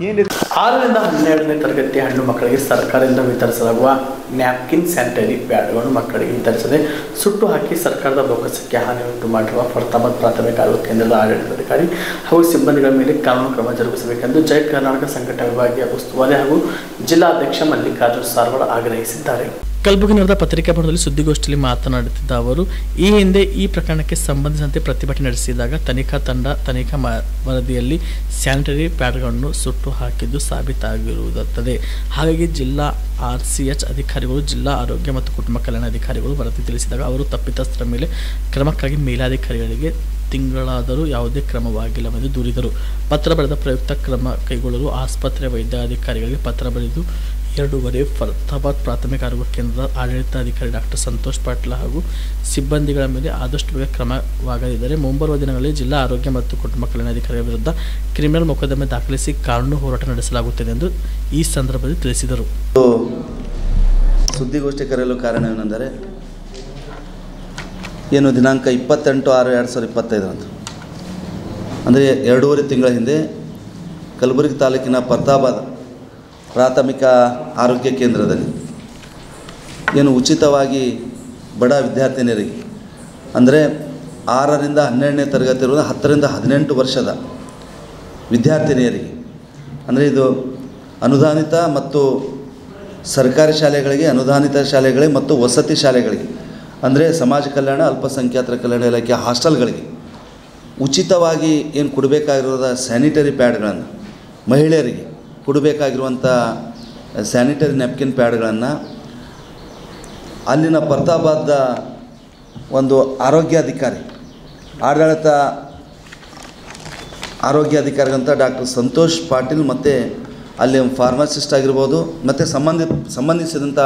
ಏನಿದೆ, 6ರಿಂದ 12ನೇ ತರಗತಿ ಹೆಣ್ಣು ಮಕ್ಕಳಿಗೆ ಸರ್ಕಾರದಿಂದ ವಿತರಿಸಲಾಗುವ ನ್ಯಾಪ್ಕಿನ್ ಸ್ಯಾನಿಟರಿ ಪ್ಯಾಡ್ಗಳನ್ನು ಮಕ್ಕಳಿಗೆ ವಿತರಿಸದೆ ಸುಟ್ಟು ಹಾಕಿ ಸರ್ಕಾರದ ಬೊಕ್ಕಸಕ್ಕೆ ಹಾನಿ ಉಂಟು ಮಾಡಿರುವ ಫರ್ತಾಬಾದ್ ಪ್ರಾಥಮಿಕ ಆರೋಗ್ಯ ಕೇಂದ್ರದ ಆಡಳಿತಾಧಿಕಾರಿ ಹಾಗೂ ಸಿಬ್ಬಂದಿಗಳ ಮೇಲೆ ಕಾನೂನು ಕ್ರಮ ಜರುಗಿಸಬೇಕೆಂದು ಜೈ ಕರ್ನಾಟಕ ಸಂಘಟನಾ ವಿಭಾಗೀಯ ಉಸ್ತುವಾರಿ ಹಾಗೂ ಜಿಲ್ಲಾಧ್ಯಕ್ಷ ಮಲ್ಲಿಕಾರ್ಜುನ್ ಸಾರ್ವಾಡ್ ಆಗ್ರಹಿಸಿದ್ದಾರೆ. ಕಲಬುರಗಿ ನಡೆದ ಪತ್ರಿಕಾ ಭವನದಲ್ಲಿ ಸುದ್ದಿಗೋಷ್ಠಿಯಲ್ಲಿ ಮಾತನಾಡುತ್ತಿದ್ದ ಅವರು, ಈ ಹಿಂದೆ ಈ ಪ್ರಕರಣಕ್ಕೆ ಸಂಬಂಧಿಸಿದಂತೆ ಪ್ರತಿಭಟನೆ ನಡೆಸಿದಾಗ ತನಿಖಾ ತಂಡ ತನಿಖಾ ವರದಿಯಲ್ಲಿ ಸ್ಯಾನಿಟರಿ ಪ್ಯಾಡ್ಗಳನ್ನು ಸುಟ್ಟು ಹಾಕಿದ್ದು ಸಾಬೀತಾಗಿರುತ್ತದೆ. ಹಾಗಾಗಿ ಜಿಲ್ಲಾ RCH ಅಧಿಕಾರಿಗಳು, ಜಿಲ್ಲಾ ಆರೋಗ್ಯ ಮತ್ತು ಕುಟುಂಬ ಕಲ್ಯಾಣ ಅಧಿಕಾರಿಗಳು ವರದಿ ತಿಳಿಸಿದಾಗ ಅವರು ತಪ್ಪಿತಸ್ಥರ ಮೇಲೆ ಕ್ರಮಕ್ಕಾಗಿ ಮೇಲಾಧಿಕಾರಿಗಳಿಗೆ ತಿಂಗಳಾದರೂ ಯಾವುದೇ ಕ್ರಮವಾಗಿಲ್ಲವೆಂದು ದೂರಿದರು. ಪತ್ರ ಬರೆದ ಪ್ರಯುಕ್ತ ಕ್ರಮ ಕೈಗೊಳ್ಳಲು ಆಸ್ಪತ್ರೆ ವೈದ್ಯಾಧಿಕಾರಿಗಳಿಗೆ ಪತ್ರ ಬರೆದು 2 ಫರ್ತಾಬಾದ್ ಪ್ರಾಥಮಿಕ ಆರೋಗ್ಯ ಕೇಂದ್ರದ ಆಡಳಿತಾಧಿಕಾರಿ ಡಾಕ್ಟರ್ ಸಂತೋಷ್ ಪಾಟೀಲ್ ಹಾಗೂ ಸಿಬ್ಬಂದಿಗಳ ಮೇಲೆ ಆದಷ್ಟು ಬೇಗ ಕ್ರಮವಾಗದಿದ್ದರೆ ಮುಂಬರುವ ದಿನಗಳಲ್ಲಿ ಜಿಲ್ಲಾ ಆರೋಗ್ಯ ಮತ್ತು ಕುಟುಂಬ ಕಲ್ಯಾಣಾಧಿಕಾರಿಗಳ ವಿರುದ್ಧ ಕ್ರಿಮಿನಲ್ ಮೊಕದ್ದಮೆ ದಾಖಲಿಸಿ ಕಾನೂನು ಹೋರಾಟ ನಡೆಸಲಾಗುತ್ತದೆ ಎಂದು ಈ ಸಂದರ್ಭದಲ್ಲಿ ತಿಳಿಸಿದರು. ಸುದ್ದಿಗೋಷ್ಠಿ ಕರೆಯಲು ಕಾರಣವೇನೆಂದರೆ, ಏನು ದಿನಾಂಕ 28/6/2025 ಅಂದರೆ 2.5 ತಿಂಗಳ ಹಿಂದೆ ಕಲಬುರಗಿ ತಾಲೂಕಿನ ಫರ್ತಾಬಾದ್ ಪ್ರಾಥಮಿಕ ಆರೋಗ್ಯ ಕೇಂದ್ರದಲ್ಲಿ ಏನು ಉಚಿತವಾಗಿ ಬಡ ವಿದ್ಯಾರ್ಥಿನಿಯರಿಗೆ ಅಂದರೆ 6ರಿಂದ 12ನೇ ತರಗತಿ ಇರುವ 10ರಿಂದ 18 ವರ್ಷದ ವಿದ್ಯಾರ್ಥಿನಿಯರಿಗೆ, ಅಂದರೆ ಇದು ಅನುದಾನಿತ ಮತ್ತು ಸರ್ಕಾರಿ ಶಾಲೆಗಳಿಗೆ, ಅನುದಾನಿತ ಶಾಲೆಗಳಿಗೆ ಮತ್ತು ವಸತಿ ಶಾಲೆಗಳಿಗೆ, ಅಂದರೆ ಸಮಾಜ ಕಲ್ಯಾಣ ಅಲ್ಪಸಂಖ್ಯಾತರ ಕಲ್ಯಾಣ ಇಲಾಖೆ ಹಾಸ್ಟೆಲ್ಗಳಿಗೆ ಉಚಿತವಾಗಿ ಏನು ಕೊಡಬೇಕಾಗಿರೋದ ಸ್ಯಾನಿಟರಿ ಪ್ಯಾಡ್ಗಳನ್ನು, ಮಹಿಳೆಯರಿಗೆ ಕೊಡಬೇಕಾಗಿರುವಂಥ ಸ್ಯಾನಿಟರಿ ನ್ಯಾಪ್ಕಿನ್ ಪ್ಯಾಡ್ಗಳನ್ನು ಅಲ್ಲಿನ ಫರ್ತಾಬಾದ ಒಂದು ಆರೋಗ್ಯಾಧಿಕಾರಿ, ಆಡಳಿತ ಆರೋಗ್ಯಾಧಿಕಾರಿಗಂತ ಡಾಕ್ಟರ್ ಸಂತೋಷ್ ಪಾಟೀಲ್ ಮತ್ತು ಅಲ್ಲಿ ಫಾರ್ಮಸಿಸ್ಟ್ ಆಗಿರ್ಬೋದು ಮತ್ತು ಸಂಬಂಧಿಸಿದಂಥ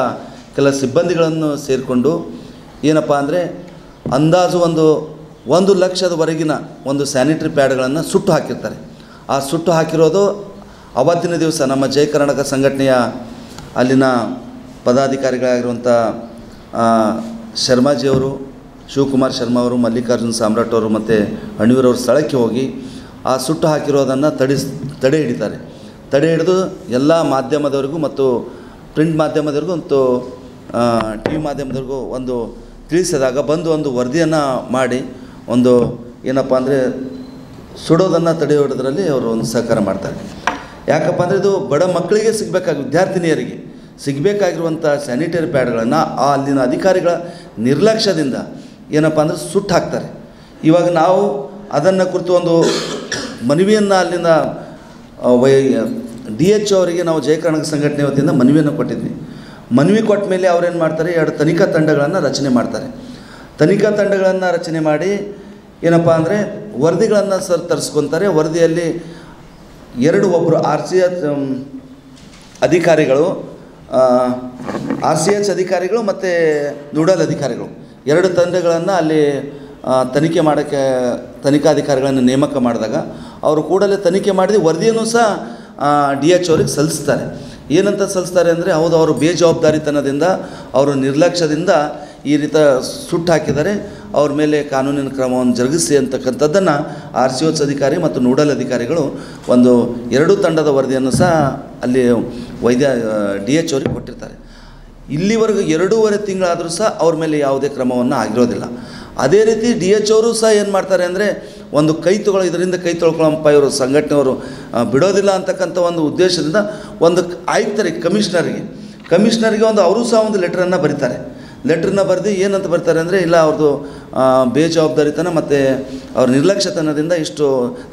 ಕೆಲ ಸಿಬ್ಬಂದಿಗಳನ್ನು ಸೇರಿಕೊಂಡು ಏನಪ್ಪ ಅಂದರೆ ಅಂದಾಜು 1 ಲಕ್ಷದವರೆಗಿನ ಒಂದು ಸ್ಯಾನಿಟರಿ ಪ್ಯಾಡ್ಗಳನ್ನು ಸುಟ್ಟು ಹಾಕಿರ್ತಾರೆ. ಆ ಸುಟ್ಟು ಹಾಕಿರೋದು ಅವತ್ತಿನ ದಿವಸ ನಮ್ಮ ಜೈ ಕರ್ನಾಟಕ ಸಂಘಟನೆಯ ಅಲ್ಲಿನ ಪದಾಧಿಕಾರಿಗಳಾಗಿರುವಂಥ ಶರ್ಮಾಜಿಯವರು, ಶಿವಕುಮಾರ್ ಶರ್ಮಾ ಅವರು, ಮಲ್ಲಿಕಾರ್ಜುನ್ ಸಾಮ್ರಾಟ್ ಅವರು ಮತ್ತು ಅಣಿವರವರು ಸ್ಥಳಕ್ಕೆ ಹೋಗಿ ಆ ಸುಟ್ಟು ಹಾಕಿರೋದನ್ನು ತಡೆ ಹಿಡಿತಾರೆ. ತಡೆ ಹಿಡಿದು ಎಲ್ಲ ಮಾಧ್ಯಮದವರಿಗೂ ಮತ್ತು ಪ್ರಿಂಟ್ ಮಾಧ್ಯಮದವರಿಗೂ ಮತ್ತು TV ಮಾಧ್ಯಮದವರಿಗೂ ಒಂದು ತಿಳಿಸಿದಾಗ ಬಂದು ಒಂದು ವರದಿಯನ್ನು ಮಾಡಿ ಒಂದು ಏನಪ್ಪ ಅಂದರೆ ಸುಡೋದನ್ನು ತಡೆ ಹಿಡಿದ್ರಲ್ಲಿ ಅವರು ಒಂದು ಸಹಕಾರ ಮಾಡ್ತಾರೆ. ಯಾಕಪ್ಪ ಅಂದರೆ ಇದು ಬಡ ಮಕ್ಕಳಿಗೆ ವಿದ್ಯಾರ್ಥಿನಿಯರಿಗೆ ಸಿಗಬೇಕಾಗಿರುವಂಥ ಸ್ಯಾನಿಟರಿ ಪ್ಯಾಡ್ಗಳನ್ನು ಅಲ್ಲಿನ ಅಧಿಕಾರಿಗಳ ನಿರ್ಲಕ್ಷ್ಯದಿಂದ ಏನಪ್ಪ ಅಂದರೆ ಸುಟ್ಟು ಹಾಕ್ತಾರೆ. ಇವಾಗ ನಾವು ಅದನ್ನು ಕುರಿತು ಒಂದು ಮನವಿಯನ್ನು ಅಲ್ಲಿನ DH ಅವರಿಗೆ ನಾವು ಜೈ ಕರ್ನಾಟಕ ಸಂಘಟನೆ ವತಿಯಿಂದ ಮನವಿಯನ್ನು ಕೊಟ್ಟಿದ್ವಿ. ಮನವಿ ಕೊಟ್ಟ ಮೇಲೆ ಅವ್ರೇನು ಮಾಡ್ತಾರೆ, 2 ತನಿಖಾ ತಂಡಗಳನ್ನು ರಚನೆ ಮಾಡ್ತಾರೆ. ತನಿಖಾ ತಂಡಗಳನ್ನು ರಚನೆ ಮಾಡಿ ಏನಪ್ಪ ಅಂದರೆ ವರದಿಗಳನ್ನು ತರಿಸ್ಕೊತಾರೆ. ವರದಿಯಲ್ಲಿ ಒಬ್ಬರು RCH ಅಧಿಕಾರಿಗಳು, RCH ಅಧಿಕಾರಿಗಳು ಮತ್ತು ನೋಡಲ್ ಅಧಿಕಾರಿಗಳು 2 ತಂಡಗಳನ್ನು ಅಲ್ಲಿ ತನಿಖೆ ಮಾಡೋಕ್ಕೆ ತನಿಖಾಧಿಕಾರಿಗಳನ್ನು ನೇಮಕ ಮಾಡಿದಾಗ ಅವರು ಕೂಡಲೇ ತನಿಖೆ ಮಾಡಿದ ವರದಿಯನ್ನು ಸಹ DH ಅವ್ರಿಗೆ ಸಲ್ಲಿಸ್ತಾರೆ. ಏನಂತ ಸಲ್ಲಿಸ್ತಾರೆ ಅಂದರೆ, ಹೌದು ಅವರು ಬೇಜವಾಬ್ದಾರಿತನದಿಂದ, ಅವರು ನಿರ್ಲಕ್ಷ್ಯದಿಂದ ಈ ರೀತಿ ಸುಟ್ಟು ಹಾಕಿದ್ದಾರೆ, ಅವ್ರ ಮೇಲೆ ಕಾನೂನಿನ ಕ್ರಮವನ್ನು ಜರುಗಿಸಿ ಅಂತಕ್ಕಂಥದ್ದನ್ನು RCH ಅಧಿಕಾರಿ ಮತ್ತು ನೋಡಲ್ ಅಧಿಕಾರಿಗಳು ಒಂದು 2 ತಂಡದ ವರದಿಯನ್ನು ಸಹ ಅಲ್ಲಿ DH ಅವ್ರಿಗೆ ಕೊಟ್ಟಿರ್ತಾರೆ. ಇಲ್ಲಿವರೆಗೂ 2.5 ತಿಂಗಳಾದರೂ ಸಹ ಅವ್ರ ಮೇಲೆ ಯಾವುದೇ ಕ್ರಮವನ್ನು ಆಗಿರೋದಿಲ್ಲ. ಅದೇ ರೀತಿ DH ಅವರು ಸಹ ಏನು ಮಾಡ್ತಾರೆ ಅಂದರೆ, ಒಂದು ಇದರಿಂದ ಕೈ ತೊಳ್ಕೊಳ್ಳೋಂಪ ಇವರು ಸಂಘಟನೆಯವರು ಬಿಡೋದಿಲ್ಲ ಅಂತಕ್ಕಂಥ ಒಂದು ಉದ್ದೇಶದಿಂದ ಒಂದು ಆಯುಕ್ತರಿಗೆ, ಕಮಿಷನರಿಗೆ ಒಂದು ಅವರು ಸಹ ಒಂದು ಲೆಟ್ರನ್ನು ಬರೀತಾರೆ. ಲೆಟ್ರನ್ನ ಬರೆದು ಏನಂತ ಬರ್ತಾರೆ ಅಂದರೆ, ಇಲ್ಲ ಅವ್ರದ್ದು ಬೇಜವಾಬ್ದಾರಿತನ ಮತ್ತು ಅವ್ರ ನಿರ್ಲಕ್ಷ್ಯತನದಿಂದ ಇಷ್ಟು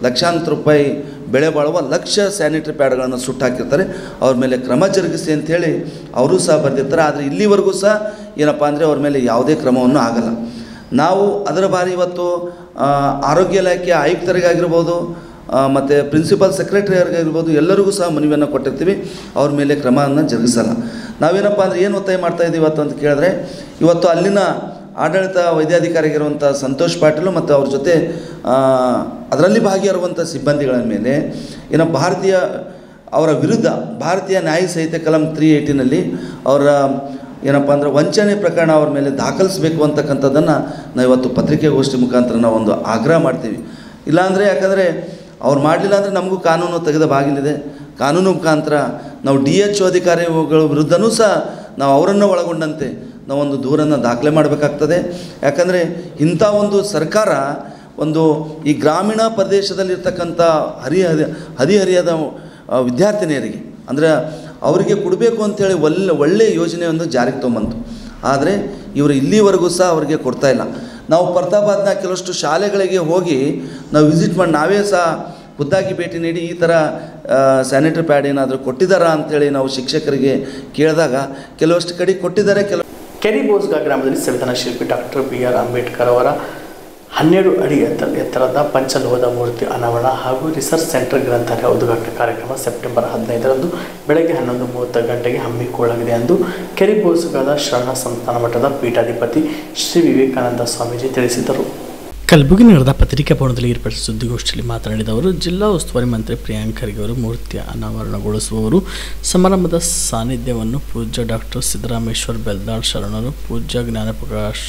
ಲಕ್ಷಾಂತರ ರೂಪಾಯಿ ಬೆಳೆ ಬಾಳುವ ಲಕ್ಷ ಸ್ಯಾನಿಟರಿ ಪ್ಯಾಡ್ಗಳನ್ನು ಸುಟ್ಟು ಹಾಕಿರ್ತಾರೆ, ಅವ್ರ ಮೇಲೆ ಕ್ರಮ ಜರುಗಿಸಿ ಅಂಥೇಳಿ ಅವರು ಸಹ ಬರೆದಿರ್ತಾರೆ. ಆದರೆ ಇಲ್ಲಿವರೆಗೂ ಸಹ ಏನಪ್ಪ ಅಂದರೆ ಅವ್ರ ಮೇಲೆ ಯಾವುದೇ ಕ್ರಮವನ್ನು ಆಗಲ್ಲ. ನಾವು ಅದರ ಬಾರಿ ಇವತ್ತು ಆರೋಗ್ಯ ಇಲಾಖೆಯ ಆಯುಕ್ತರಿಗಾಗಿರ್ಬೋದು ಮತ್ತು ಪ್ರಿನ್ಸಿಪಲ್ ಸೆಕ್ರೆಟರಿಯರಿಗಾಗಿರ್ಬೋದು ಎಲ್ಲರಿಗೂ ಸಹ ಮನವಿಯನ್ನು ಕೊಟ್ಟಿರ್ತೀವಿ, ಅವ್ರ ಮೇಲೆ ಕ್ರಮವನ್ನು ಜರುಗಿಸಲ್ಲ. ನಾವೇನಪ್ಪ ಅಂದರೆ ಏನು ಒತ್ತಾಯ ಮಾಡ್ತಾಯಿದ್ದೀವಿ ಇವತ್ತು ಅಂತ ಕೇಳಿದ್ರೆ, ಇವತ್ತು ಅಲ್ಲಿನ ಆಡಳಿತ ವೈದ್ಯಾಧಿಕಾರಿಗಿರುವಂಥ ಸಂತೋಷ್ ಪಾಟೀಲ್ ಮತ್ತು ಅವ್ರ ಜೊತೆ ಅದರಲ್ಲಿ ಭಾಗಿಯಾಗಿರುವಂಥ ಸಿಬ್ಬಂದಿಗಳ ಮೇಲೆ ಅವರ ವಿರುದ್ಧ ಭಾರತೀಯ ನ್ಯಾಯ ಸಂಹಿತೆ ಕಲಂ 380ನಲ್ಲಿ ಅವರ ಏನಪ್ಪ ಅಂದರೆ ವಂಚನೆ ಪ್ರಕರಣ ಅವ್ರ ಮೇಲೆ ದಾಖಲಿಸಬೇಕು ಅಂತಕ್ಕಂಥದ್ದನ್ನು ನಾವು ಇವತ್ತು ಪತ್ರಿಕೆಗೋಷ್ಠಿ ಮುಖಾಂತರ ನಾವು ಒಂದು ಆಗ್ರಹ ಮಾಡ್ತೀವಿ. ಇಲ್ಲಾಂದರೆ ಯಾಕಂದರೆ ಅವ್ರು ಮಾಡಲಿಲ್ಲ ಅಂದರೆ ನಮಗೂ ಕಾನೂನು ತೆಗೆದ ಬಾಗಿಲಿದೆ. ಕಾನೂನು ಮುಖಾಂತರ ನಾವು DHO ಅಧಿಕಾರಿಗಳ ವಿರುದ್ಧನೂ ಸಹ ನಾವು ಅವರನ್ನು ಒಳಗೊಂಡಂತೆ ನಾವೊಂದು ದೂರನ್ನು ದಾಖಲೆ ಮಾಡಬೇಕಾಗ್ತದೆ. ಯಾಕಂದರೆ ಇಂಥ ಒಂದು ಸರ್ಕಾರ ಒಂದು ಈ ಗ್ರಾಮೀಣ ಪ್ರದೇಶದಲ್ಲಿರ್ತಕ್ಕಂಥ ಹದಿಹರಿಯದ ವಿದ್ಯಾರ್ಥಿನಿಯರಿಗೆ ಅಂದರೆ ಅವರಿಗೆ ಕೊಡಬೇಕು ಅಂಥೇಳಿ ಒಳ್ಳೆಯ ಯೋಜನೆಯೊಂದು ಜಾರಿಗೆ ತೊಗೊಂಬಂತು. ಆದರೆ ಇವರು ಇಲ್ಲಿವರೆಗೂ ಸಹ ಅವರಿಗೆ ಕೊಡ್ತಾಯಿಲ್ಲ. ನಾವು ಪ್ರತಾಪಾದ್ನ ಕೆಲವಷ್ಟು ಶಾಲೆಗಳಿಗೆ ಹೋಗಿ ನಾವು ವಿಸಿಟ್ ಮಾಡಿ ನಾವೇ ಸಹ ಖುದ್ದಾಗಿ ಭೇಟಿ ನೀಡಿ ಈ ಥರ ಸ್ಯಾನಿಟರಿ ಪ್ಯಾಡ್ ಏನಾದರೂ ಕೊಟ್ಟಿದ್ದಾರಾ ಅಂಥೇಳಿ ನಾವು ಶಿಕ್ಷಕರಿಗೆ ಕೇಳಿದಾಗ ಕೆಲವಷ್ಟು ಕಡೆ ಕೊಟ್ಟಿದ್ದಾರೆ. ಕೆರಿಬೋಸ್ಗಾ ಗ್ರಾಮದಲ್ಲಿ ಸಂವಿಧಾನ ಶಿಲ್ಪಿ ಡಾಕ್ಟರ್ BR ಅಂಬೇಡ್ಕರ್ ಅವರ 12 ಅಡಿ ಎತ್ತರದ ಪಂಚಲೋಹದ ಮೂರ್ತಿ ಅನಾವರಣ ಹಾಗೂ ರಿಸರ್ಚ್ ಸೆಂಟರ್ ಗ್ರಂಥಾಲಯ ಉದ್ಘಾಟನಾ ಕಾರ್ಯಕ್ರಮ ಸೆಪ್ಟೆಂಬರ್ 15ರಂದು ಬೆಳಗ್ಗೆ 11:30 ಗಂಟೆಗೆ ಹಮ್ಮಿಕೊಳ್ಳಲಾಗಿದೆ ಎಂದು ಕೆರಿಬೋಸ್ಗಾದ ಶರಣ ಸಂಸ್ಥಾನ ಮಠದ ಪೀಠಾಧಿಪತಿ ಶ್ರೀ ವಿವೇಕಾನಂದ ಸ್ವಾಮೀಜಿ ತಿಳಿಸಿದರು. ಕಲಬುರಗಿ ನಗರದ ಪತ್ರಿಕಾ ಭವನದಲ್ಲಿ ಏರ್ಪಡಿಸಿದ ಸುದ್ದಿಗೋಷ್ಠಿಯಲ್ಲಿ ಮಾತನಾಡಿದ ಅವರು, ಜಿಲ್ಲಾ ಉಸ್ತುವಾರಿ ಮಂತ್ರಿ ಪ್ರಿಯಾಂಕ್ ಖರ್ಗೆ ಅವರು ಮೂರ್ತಿಯ ಅನಾವರಣಗೊಳಿಸುವವರು. ಸಮಾರಂಭದ ಸಾನ್ನಿಧ್ಯವನ್ನು ಪೂಜ್ಯ ಡಾಕ್ಟರ್ ಸಿದ್ದರಾಮೇಶ್ವರ ಬೆಲ್ದಾಳ್ ಶರಣರು, ಪೂಜ್ಯ ಜ್ಞಾನಪ್ರಕಾಶ್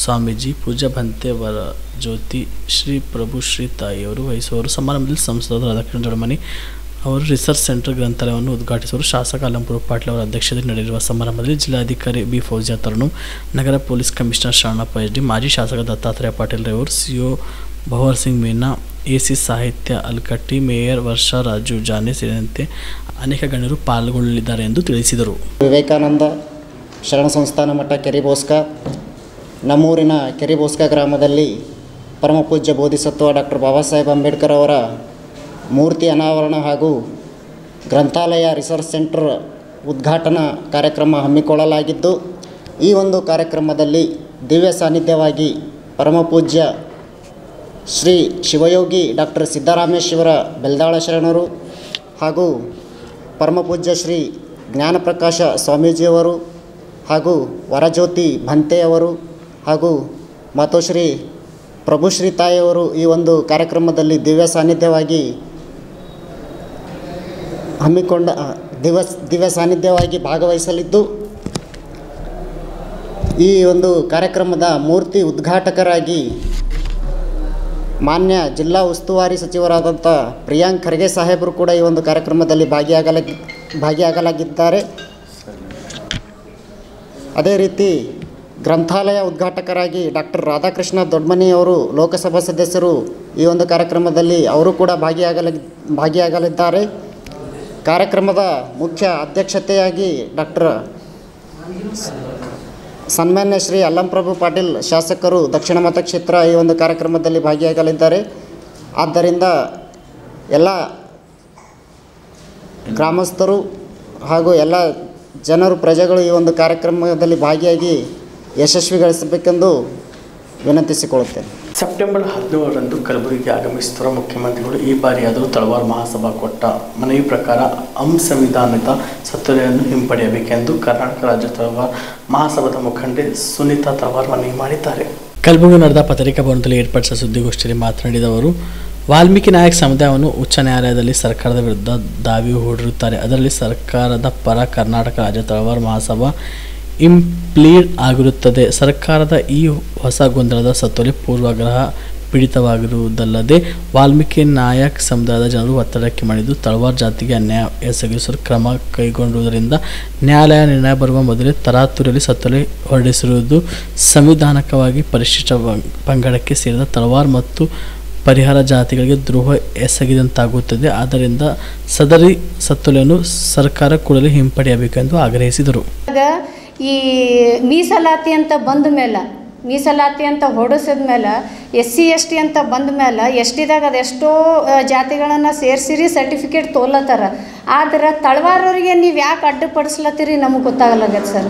ಸ್ವಾಮೀಜಿ, ಪೂಜ್ಯ ಭಂತೆ ವರಜ್ಯೋತಿ ಶ್ರೀ ಪ್ರಭು ಶ್ರೀ ತಾಯಿಯವರು ವಹಿಸುವರು. ಸಮಾರಂಭದಲ್ಲಿ ಸಂಸದ ರಾಧಾಕೃಷ್ಣ ದೊಡ್ಡಮನಿ ಅವರು ರಿಸರ್ಚ್ ಸೆಂಟರ್ ಗ್ರಂಥಾಲಯವನ್ನು ಉದ್ಘಾಟಿಸುವರು. ಶಾಸಕ ಅಲ್ಲಂಪುರ ಪಾಟೀಲ್ ಅವರ ಅಧ್ಯಕ್ಷತೆಯಲ್ಲಿ ನಡೆಯಲಿರುವ ಸಮಾರಂಭದಲ್ಲಿ ಜಿಲ್ಲಾಧಿಕಾರಿ ಬಿ ಫೌಜಿಯಾ ತರಣು, ನಗರ ಪೊಲೀಸ್ ಕಮಿಷನರ್ ಶರಣಪ್ಪ HD, ಮಾಜಿ ಶಾಸಕ ದತ್ತಾತ್ರೇಯ ಪಾಟೀಲ್ ರೇವೂರ್, CO ಭವರ್ ಸಿಂಗ್ ಮೀನಾ, AC ಸಾಹಿತ್ಯ ಅಲ್ಕಟ್ಟಿ, ಮೇಯರ್ ವರ್ಷಾ ರಾಜು ಜಾನೆ ಸೇರಿದಂತೆ ಅನೇಕ ಗಣ್ಯರು ಪಾಲ್ಗೊಳ್ಳಲಿದ್ದಾರೆ ಎಂದು ತಿಳಿಸಿದರು. ವಿವೇಕಾನಂದ ಶರಣ ಸಂಸ್ಥಾನ ಮಠ ಕೆರಿಬೋಸ್ಗಾ, ನಮ್ಮೂರಿನ ಕೆರಿಬೋಸ್ಗಾ ಗ್ರಾಮದಲ್ಲಿ ಪರಮಪೂಜ್ಯ ಬೋಧಿಸತ್ವ ಡಾಕ್ಟರ್ ಬಾಬಾ ಸಾಹೇಬ್ ಅಂಬೇಡ್ಕರ್ ಅವರ ಮೂರ್ತಿ ಅನಾವರಣ ಹಾಗೂ ಗ್ರಂಥಾಲಯ ರಿಸರ್ಚ್ ಸೆಂಟರ್ ಉದ್ಘಾಟನಾ ಕಾರ್ಯಕ್ರಮ ಹಮ್ಮಿಕೊಳ್ಳಲಾಗಿದ್ದು, ಈ ಒಂದು ಕಾರ್ಯಕ್ರಮದಲ್ಲಿ ದಿವ್ಯ ಸಾನ್ನಿಧ್ಯವಾಗಿ ಪರಮಪೂಜ್ಯ ಶ್ರೀ ಶಿವಯೋಗಿ ಡಾಕ್ಟರ್ ಸಿದ್ದರಾಮೇಶ್ವರ ಬೆಲ್ದಾಳ ಶರಣರು ಹಾಗೂ ಪರಮಪೂಜ್ಯ ಶ್ರೀ ಜ್ಞಾನಪ್ರಕಾಶ ಸ್ವಾಮೀಜಿಯವರು ಹಾಗೂ ವರಜ್ಯೋತಿ ಭಂತೆಯವರು ಹಾಗೂ ಮಾತೋಶ್ರೀ ಪ್ರಭುಶ್ರೀ ತಾಯಿಯವರು ಈ ಒಂದು ಕಾರ್ಯಕ್ರಮದಲ್ಲಿ ದಿವ್ಯ ಸಾನ್ನಿಧ್ಯವಾಗಿ ದಿವ್ಯ ಸಾನ್ನಿಧ್ಯವಾಗಿ ಭಾಗವಹಿಸಲಿದ್ದು, ಈ ಒಂದು ಕಾರ್ಯಕ್ರಮದ ಮೂರ್ತಿ ಉದ್ಘಾಟಕರಾಗಿ ಮಾನ್ಯ ಜಿಲ್ಲಾ ಉಸ್ತುವಾರಿ ಸಚಿವರಾದಂಥ ಪ್ರಿಯಾಂಕ್ ಖರ್ಗೆ ಸಾಹೇಬರು ಕೂಡ ಈ ಒಂದು ಕಾರ್ಯಕ್ರಮದಲ್ಲಿ ಭಾಗಿಯಾಗಲಾಗಿದ್ದಾರೆ. ಅದೇ ರೀತಿ ಗ್ರಂಥಾಲಯ ಉದ್ಘಾಟಕರಾಗಿ ಡಾಕ್ಟರ್ ರಾಧಾಕೃಷ್ಣ ದೊಡ್ಡಮನಿಯವರು ಲೋಕಸಭಾ ಸದಸ್ಯರು ಈ ಒಂದು ಕಾರ್ಯಕ್ರಮದಲ್ಲಿ ಅವರು ಕೂಡ ಭಾಗಿಯಾಗಲಿದ್ದಾರೆ. ಕಾರ್ಯಕ್ರಮದ ಮುಖ್ಯ ಅಧ್ಯಕ್ಷತೆಯಾಗಿ ಡಾಕ್ಟರ್ ಸನ್ಮಾನ್ಯ ಶ್ರೀ ಅಲ್ಲಂಪ್ರಭು ಪಾಟೀಲ್ ಶಾಸಕರು ದಕ್ಷಿಣ ಮತಕ್ಷೇತ್ರ ಈ ಒಂದು ಕಾರ್ಯಕ್ರಮದಲ್ಲಿ ಭಾಗಿಯಾಗಲಿದ್ದಾರೆ. ಆದ್ದರಿಂದ ಎಲ್ಲ ಗ್ರಾಮಸ್ಥರು ಹಾಗೂ ಎಲ್ಲ ಜನರು ಪ್ರಜೆಗಳು ಈ ಒಂದು ಕಾರ್ಯಕ್ರಮದಲ್ಲಿ ಭಾಗಿಯಾಗಿ ಯಶಸ್ವಿಗೊಳಿಸಬೇಕೆಂದು ವಿನಂತಿಸಿಕೊಳ್ಳುತ್ತೇನೆ. ಸೆಪ್ಟೆಂಬರ್ 17ರಂದು ಕಲಬುರಗಿಗೆ ಆಗಮಿಸುತ್ತಿರುವ ಮುಖ್ಯಮಂತ್ರಿಗಳು ಈ ಬಾರಿಯಾದರೂ ತಳವಾರ್ ಮಹಾಸಭಾ ಕೊಟ್ಟ ಮನವಿ ಪ್ರಕಾರ ಸಂವಿಧಾನಿತ ಸತ್ತುಲೆಯನ್ನು ಹಿಂಪಡೆಯಬೇಕೆಂದು ಕರ್ನಾಟಕ ರಾಜ್ಯ ತಳವಾರ್ ಮಹಾಸಭಾದ ಮುಖಂಡೆ ಸುನೀತಾ ತಳವಾರ್ ಮನವಿ ಮಾಡಿದ್ದಾರೆ. ಕಲಬುರಗಿ ನಡೆದ ಪತ್ರಿಕಾ ಭವನದಲ್ಲಿ ಏರ್ಪಡಿಸಿದ ಸುದ್ದಿಗೋಷ್ಠಿಯಲ್ಲಿ ಮಾತನಾಡಿದ ಅವರು, ವಾಲ್ಮೀಕಿ ನಾಯಕ್ ಸಮುದಾಯವನ್ನು ಉಚ್ಚ ನ್ಯಾಯಾಲಯದಲ್ಲಿ ಸರ್ಕಾರದ ವಿರುದ್ಧ ದಾವಿ ಹೂಡಿರುತ್ತಾರೆ. ಅದರಲ್ಲಿ ಸರ್ಕಾರದ ಪರ ಕರ್ನಾಟಕ ರಾಜ್ಯ ತಳವಾರ್ ಮಹಾಸಭಾ ಇಂಪ್ಲೀಡ್ ಆಗಿರುತ್ತದೆ. ಸರ್ಕಾರದ ಈ ಹೊಸ ಗೊಂದಲದ ಸತ್ತೋಲೆ ಪೂರ್ವಗ್ರಹ ಪೀಡಿತವಾಗಿರುವುದಲ್ಲದೆ ವಾಲ್ಮೀಕಿ ನಾಯಕ್ ಸಮುದಾಯದ ಜನರು ಒತ್ತಡಕ್ಕೆ ಮಾಡಿದ್ದು ತಳವಾರ್ ಜಾತಿಗೆ ಅನ್ಯಾಯ ಎಸಗಿಸಲು ಕ್ರಮ ಕೈಗೊಂಡಿರುವುದರಿಂದ ನ್ಯಾಯಾಲಯ ನಿರ್ಣಯ ಬರುವ ಮೊದಲೇ ತರಾತುರಿಯಲ್ಲಿ ಸತ್ತೋಲೆ ಹೊರಡಿಸಿರುವುದು ಸಂವಿಧಾನಿಕವಾಗಿ ಪರಿಶಿಷ್ಟ ಪಂಗಡಕ್ಕೆ ಸೇರಿದ ತಳವಾರ್ ಮತ್ತು ಪರಿಹಾರ ಜಾತಿಗಳಿಗೆ ದ್ರೋಹ ಎಸಗಿದಂತಾಗುತ್ತದೆ. ಆದ್ದರಿಂದ ಸದರಿ ಸತ್ತೋಲೆಯನ್ನು ಸರ್ಕಾರ ಕೂಡಲೇ ಹಿಂಪಡೆಯಬೇಕೆಂದು ಆಗ್ರಹಿಸಿದರು. ಈ ಮೀಸಲಾತಿ ಅಂತ ಬಂದ ಮೇಲೆ ಮೀಸಲಾತಿ ಅಂತ ಹೊಡಿಸಿದ ಮೇಲೆ SC ST ಅಂತ ಬಂದ ಮೇಲೆ STದಾಗ ಅದೆಷ್ಟೋ ಜಾತಿಗಳನ್ನು ಸೇರಿಸಿರಿ ಸರ್ಟಿಫಿಕೇಟ್ ತೊಗೊಲತ್ತಾರ. ಆದ್ರೆ ತಳವಾರವರಿಗೆ ನೀವು ಯಾಕೆ ಅಡ್ಡಿಪಡಿಸ್ಲತ್ತೀರಿ ನಮಗೆ ಗೊತ್ತಾಗಲಾಗತ್ತೆ ಸರ್.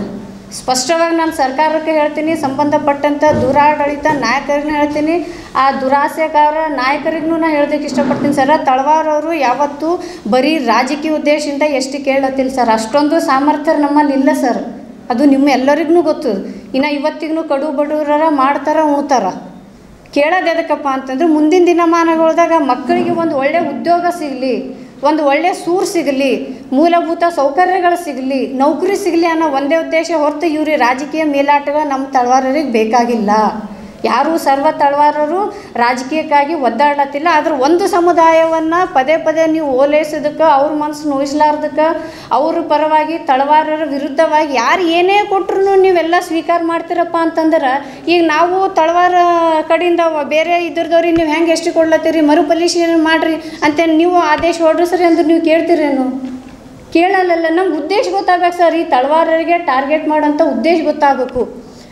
ಸ್ಪಷ್ಟವಾಗಿ ನಾನು ಸರ್ಕಾರಕ್ಕೆ ಹೇಳ್ತೀನಿ, ಸಂಬಂಧಪಟ್ಟಂಥ ದುರಾಡಳಿತ ನಾಯಕರನ್ನ ಹೇಳ್ತೀನಿ, ಆ ದುರಾಸೆಗಾರ ನಾಯಕರಿಗೂ ನಾನು ಹೇಳೋದಕ್ಕೆ ಇಷ್ಟಪಡ್ತೀನಿ ಸರ್. ತಳವಾರವರು ಯಾವತ್ತೂ ಬರೀ ರಾಜಕೀಯ ಉದ್ದೇಶದಿಂದ ಎಷ್ಟು ಕೇಳತ್ತಿಲ್ಲ ಸರ್. ಅಷ್ಟೊಂದು ಸಾಮರ್ಥ್ಯ ನಮ್ಮಲ್ಲಿ ಇಲ್ಲ ಸರ್. ಅದು ನಿಮ್ಮ ಎಲ್ಲರಿಗೂ ಗೊತ್ತು. ಇನ್ನು ಇವತ್ತಿಗೂ ಕಡು ಬಡವರ ಮಾಡ್ತಾರ ಉಣ್ತಾರ. ಕೇಳೋದು ಎದಕ್ಕಪ್ಪ ಅಂತಂದ್ರೆ ಮುಂದಿನ ದಿನಮಾನಗಳದಾಗ ಮಕ್ಕಳಿಗೆ ಒಂದು ಒಳ್ಳೆಯ ಉದ್ಯೋಗ ಸಿಗಲಿ, ಒಂದು ಒಳ್ಳೆಯ ಸೂರು ಸಿಗಲಿ, ಮೂಲಭೂತ ಸೌಕರ್ಯಗಳು ಸಿಗಲಿ, ನೌಕರಿ ಸಿಗಲಿ ಅನ್ನೋ ಒಂದೇ ಉದ್ದೇಶ ಹೊರತು ಇವ್ರಿಗೆ ರಾಜಕೀಯ ಮೇಲಾಟಗಳು ನಮ್ಮ ತಳವಾರರಿಗೆ ಬೇಕಾಗಿಲ್ಲ. ಯಾರೂ ಸರ್ವ ತಳವಾರರು ರಾಜಕೀಯಕ್ಕಾಗಿ ಒದ್ದಾಡ್ಲತ್ತಿಲ್ಲ. ಆದ್ರೆ ಒಂದು ಸಮುದಾಯವನ್ನು ಪದೇ ಪದೇ ನೀವು ಓಲೈಸೋದಕ್ಕೆ, ಅವ್ರ ಮನಸ್ಸು ನೋಯಿಸ್ಲಾರ್ದಕ್ಕೆ, ಅವ್ರ ಪರವಾಗಿ ತಳವಾರರ ವಿರುದ್ಧವಾಗಿ ಯಾರು ಏನೇ ಕೊಟ್ಟರು ನೀವೆಲ್ಲ ಸ್ವೀಕಾರ ಮಾಡ್ತೀರಪ್ಪ ಅಂತಂದ್ರೆ, ಈಗ ನಾವು ತಳವಾರ ಕಡೆಯಿಂದ ಬೇರೆ ಇದ್ರದವ್ರಿಗೆ ನೀವು ಹೆಂಗೆ ಎಷ್ಟು ಕೊಡ್ಲತ್ತೀರಿ, ಮರುಪರಿಶೀಲನೆ ಮಾಡಿರಿ ಅಂತ ನೀವು ಆದೇಶ ಹೊರಡಿಸ್ರಿ ಅಂದ್ರೆ ನೀವು ಕೇಳ್ತೀರೇನು? ಕೇಳಲ್ಲ. ನಮ್ಗೆ ಉದ್ದೇಶ ಗೊತ್ತಾಗಬೇಕು ಸರ್. ಈ ತಳವಾರರಿಗೆ ಟಾರ್ಗೆಟ್ ಮಾಡೋಂಥ ಉದ್ದೇಶ ಗೊತ್ತಾಗಬೇಕು.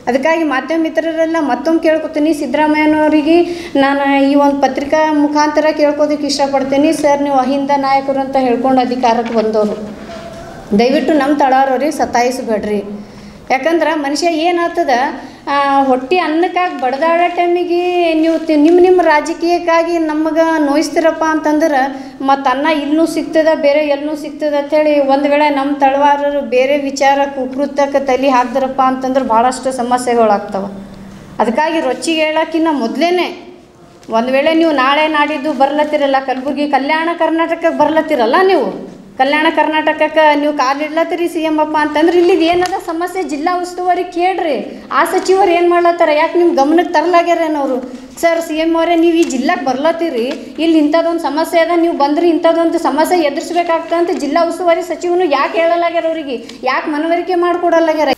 ಅದಕ್ಕಾಗಿ ಮಾಧ್ಯಮ ಮಿತ್ರರೆಲ್ಲ ಮತ್ತೊಮ್ಮೆ ಕೇಳ್ಕೊತೀನಿ, ಸಿದ್ದರಾಮಯ್ಯನವರಿಗೆ ನಾನು ಈ ಒಂದು ಪತ್ರಿಕಾ ಮುಖಾಂತರ ಕೇಳ್ಕೋದಕ್ಕೆ ಇಷ್ಟಪಡ್ತೀನಿ. ಸರ್, ನೀವು ಅಹಿಂದ ನಾಯಕರು ಅಂತ ಹೇಳ್ಕೊಂಡು ಅಧಿಕಾರಕ್ಕೆ ಬಂದವರು, ದಯವಿಟ್ಟು ನಮ್ಮ ತಳವಾರವ್ರಿಗೆ ಸತಾಯಿಸಬೇಡ್ರಿ. ಯಾಕಂದ್ರೆ ಮನುಷ್ಯ ಏನಾಗ್ತದ, ಹೊಟ್ಟೆ ಅನ್ನಕ್ಕಾಗಿ ಬಡ್ದಾಡೋ ಟೈಮಿಗೆ ನೀವು ನಿಮ್ಮ ರಾಜಕೀಯಕ್ಕಾಗಿ ನಮಗೆ ನೋಯಿಸ್ತೀರಪ್ಪ ಅಂತಂದ್ರೆ ಮತ್ತು ಅನ್ನ ಇಲ್ಲೂ ಸಿಗ್ತದೆ, ಬೇರೆ ಎಲ್ಲೂ ಸಿಗ್ತದೆ ಅಂಥೇಳಿ ಒಂದು ವೇಳೆ ನಮ್ಮ ತಳವಾರರು ಬೇರೆ ವಿಚಾರ ಕುಕೃತ್ಯಕ್ಕೆ ತಲೆ ಹಾಕ್ದ್ರಪ್ಪ ಅಂತಂದ್ರೆ ಭಾಳಷ್ಟು ಸಮಸ್ಯೆಗಳಾಗ್ತವೆ. ಅದಕ್ಕಾಗಿ ರೊಚ್ಚಿಗೆ ಹೇಳೋಕ್ಕಿಂತ ಮೊದಲೇ ಒಂದು ವೇಳೆ ನೀವು ನಾಳೆ ನಾಡಿದ್ದು ಬರ್ಲತ್ತಿರಲ್ಲ, ಕಲಬುರ್ಗಿ ಕಲ್ಯಾಣ ಕರ್ನಾಟಕಕ್ಕೆ ಬರ್ಲತ್ತಿರಲ್ಲ, ನೀವು ಕಲ್ಯಾಣ ಕರ್ನಾಟಕಕ್ಕೆ ನೀವು ಕಾಲಿಡ್ಲತ್ತೀರಿ ಸಿ ಎಮ್ ಅಪ್ಪ ಅಂತಂದ್ರೆ ಇಲ್ಲಿಗೆ ಏನದ ಸಮಸ್ಯೆ ಜಿಲ್ಲಾ ಉಸ್ತುವಾರಿ ಕೇಳ್ರಿ. ಆ ಸಚಿವರು ಏನು ಮಾಡ್ಲತ್ತಾರ, ಯಾಕೆ ನಿಮ್ಮ ಗಮನಕ್ಕೆ ತರಲಾಗ್ಯಾರೇನವರು? ಸರ್, ಸಿ ಎಮ್ ಅವರೇ, ನೀವು ಈ ಜಿಲ್ಲಾಕ್ಕೆ ಬರ್ಲತ್ತೀರಿ, ಇಲ್ಲಿ ಇಂಥದ್ದೊಂದು ಸಮಸ್ಯೆ ಅದ, ನೀವು ಬಂದ್ರೆ ಇಂಥದ್ದೊಂದು ಸಮಸ್ಯೆ ಎದುರಿಸ್ಬೇಕಾಗ್ತದೆ ಅಂತ ಜಿಲ್ಲಾ ಉಸ್ತುವಾರಿ ಸಚಿವನು ಯಾಕೆ ಹೇಳಲಾಗ್ಯಾರ? ಅವರಿಗೆ ಯಾಕೆ ಮನವರಿಕೆ ಮಾಡಿಕೊಡಲಾಗ್ಯಾರ?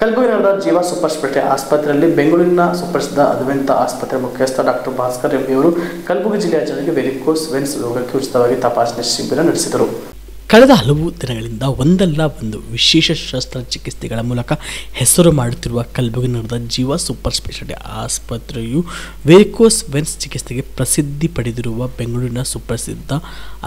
ಕಲಬುರಗಿ ನಗರದ ಜೀವ ಸೂಪರ್ ಸ್ಪೆಷಾಲಿಟಿ ಆಸ್ಪತ್ರೆಯಲ್ಲಿ ಬೆಂಗಳೂರಿನ ಸುಪ್ರಸಿದ್ಧ ಅದ್ವೈತ ಆಸ್ಪತ್ರೆ ಮುಖ್ಯಸ್ಥ ಡಾಕ್ಟರ್ ಭಾಸ್ಕರ್ ಎಂಬಿ ಅವರು ಕಲಬುರಗಿ ಜಿಲ್ಲೆಯ ಜನರಿಗೆ ವೆರಿಕೋಸ್ ವೆನ್ಸ್ ರೋಗಕ್ಕೆ ಉಚಿತವಾಗಿ ತಪಾಸಣೆ ಶಿಬಿರ ನಡೆಸಿದರು. ಕಳೆದ ಹಲವು ದಿನಗಳಿಂದ ಒಂದಲ್ಲ ಒಂದು ವಿಶೇಷ ಶಸ್ತ್ರಚಿಕಿತ್ಸೆಗಳ ಮೂಲಕ ಹೆಸರು ಮಾಡುತ್ತಿರುವ ಕಲಬುರಗಿ ನಗರದ ಜೀವ ಸೂಪರ್ ಸ್ಪೆಷಾಲಿಟಿ ಆಸ್ಪತ್ರೆಯು ವೆರಿಕೋಸ್ ವೆನ್ಸ್ ಚಿಕಿತ್ಸೆಗೆ ಪ್ರಸಿದ್ಧಿ ಪಡೆದಿರುವ ಬೆಂಗಳೂರಿನ ಸುಪ್ರಸಿದ್ಧ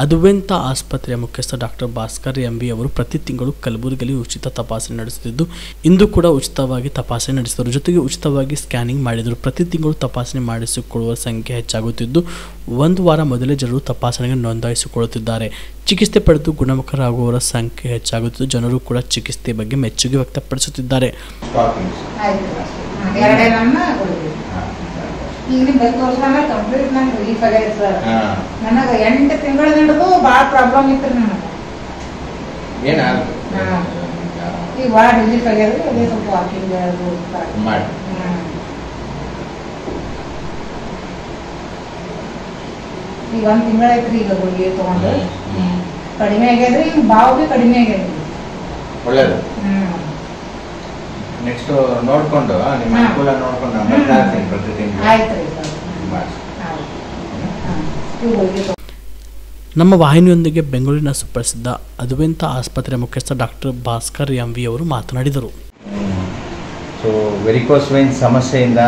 ಅದ್ವೈತ ಆಸ್ಪತ್ರೆಯ ಮುಖ್ಯಸ್ಥ ಡಾಕ್ಟರ್ ಭಾಸ್ಕರ್ ಎಂಬಿ ಅವರು ಪ್ರತಿ ತಿಂಗಳು ಕಲಬುರಗಿಯಲ್ಲಿ ಉಚಿತ ತಪಾಸಣೆ ನಡೆಸುತ್ತಿದ್ದು, ಇಂದು ಕೂಡ ಉಚಿತವಾಗಿ ತಪಾಸಣೆ ನಡೆಸಿದರು. ಜೊತೆಗೆ ಉಚಿತವಾಗಿ ಸ್ಕ್ಯಾನಿಂಗ್ ಮಾಡಿದರು. ಪ್ರತಿ ತಿಂಗಳು ತಪಾಸಣೆ ಮಾಡಿಸಿಕೊಳ್ಳುವ ಸಂಖ್ಯೆ ಹೆಚ್ಚಾಗುತ್ತಿದ್ದು, ಒಂದು ವಾರ ಮೊದಲೇ ಜನರು ತಪಾಸಣೆಗೆ ನೋಂದಾಯಿಸಿಕೊಳ್ಳುತ್ತಿದ್ದಾರೆ. ಚಿಕಿತ್ಸೆ ಪಡೆದು ಗುಣಮುಖರಾಗುವವರ ಸಂಖ್ಯೆ ಹೆಚ್ಚಾಗುತ್ತಿದ್ದು, ಜನರು ಕೂಡ ಚಿಕಿತ್ಸೆ ಬಗ್ಗೆ ಮೆಚ್ಚುಗೆ ವ್ಯಕ್ತಪಡಿಸುತ್ತಿದ್ದಾರೆ. ಈಗ ನಿಮ್ಮ 10 ವರ್ಷ ಕಂಪ್ಲೀಟ್ ನಂಗೆ ರಿಲೀಫ್ ಆಗ್ಯದ ಸರ್. ನನಗೆ 8 ತಿಂಗಳ ನಡೆದು ಭಾಳ ಪ್ರಾಬ್ಲಮ್ ಇತ್ತು ನನಗೆ. ಈಗ ಭಾಳ ರಿಲೀಫ್ ಆಗ್ಯದ. ಅದೇ ಸ್ವಲ್ಪ ವಾಕಿಂಗ್ ಮಾಡಿ ಈಗ 1 ತಿಂಗಳ ಐತ್ರಿ. ಈಗ ಗುಳಿಗೆ ತಗೊಂಡು ಕಡಿಮೆ ಆಗ್ಯದ್ರಿ. ಈಗ ಬಾವು ಭೀ ಕಡಿಮೆ ಆಗ್ಯದ್ರಿ. ಒಳ್ಳೇದು. ನೆಕ್ಸ್ಟ್ ನೋಡ್ಕೊಂಡು ನಿಮ್ಮ ಅನುಕೂಲ ನೋಡ್ಕೊಂಡು ಪ್ರತಿ ತಿಂಗಳು ಆಯ್ತ್ರಿ. ನಮ್ಮ ವಾಹಿನಿಯೊಂದಿಗೆ ಬೆಂಗಳೂರಿನ ಸುಪ್ರಸಿದ್ಧ ಅದ್ವೈತ ಆಸ್ಪತ್ರೆ ಮುಖ್ಯಸ್ಥ ಡಾಕ್ಟರ್ ಭಾಸ್ಕರ್ ಎಂವಿ ಅವರು ಮಾತನಾಡಿದರು. ಸೊ ವೆರಿಕೋಸ್ ವೇನ್ಸ್ ಸಮಸ್ಯೆಯಿಂದ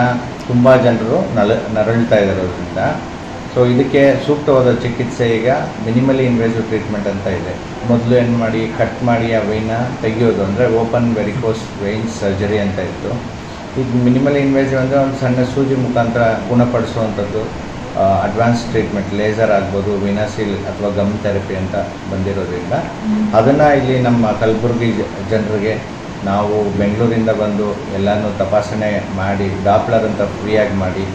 ತುಂಬ ಜನರು ನರಳ್ತಾ ಇರೋದ್ರಿಂದ ಸೊ ಇದಕ್ಕೆ ಸೂಕ್ತವಾದ ಚಿಕಿತ್ಸೆ ಈಗ ಮಿನಿಮಲಿ ಇನ್ವೇಸಿವ್ ಟ್ರೀಟ್ಮೆಂಟ್ ಅಂತ ಇದೆ. ಮೊದಲು ಏನು ಮಾಡಿ ಕಟ್ ಮಾಡಿ ಆ ವೇಯ್ನ ತೆಗೆಯೋದು, ಅಂದರೆ ಓಪನ್ ವೆರಿಕೋಸ್ ವೇನ್ಸ್ ಸರ್ಜರಿ ಅಂತ ಇತ್ತು. ಈಗ ಮಿನಿಮಲಿ ಇನ್ವೇಸಿವ್ ಅಂದರೆ ಒಂದು ಸಣ್ಣ ಸೂಜಿ ಮುಖಾಂತರ ಗುಣಪಡಿಸುವಂಥದ್ದು. ಅಡ್ವಾನ್ಸ್ ಟ್ರೀಟ್ಮೆಂಟ್ ಲೇಸರ್ ಆಗ್ಬೋದು, ವಿನಾಸಿಲ್ ಅಥವಾ ಗಮ್ ಥೆರಪಿ ಅಂತ ಬಂದಿರೋದ್ರಿಂದ ಅದನ್ನು ಇಲ್ಲಿ ನಮ್ಮ ಕಲಬುರಗಿ ಜನರಿಗೆ ನಾವು ಬೆಂಗಳೂರಿಂದ ಬಂದು ಎಲ್ಲನೂ ತಪಾಸಣೆ ಮಾಡಿ ಡಾಪ್ಲರ್ ಅಂತ ಫ್ರೀಯಾಗಿ ಮಾಡಿ,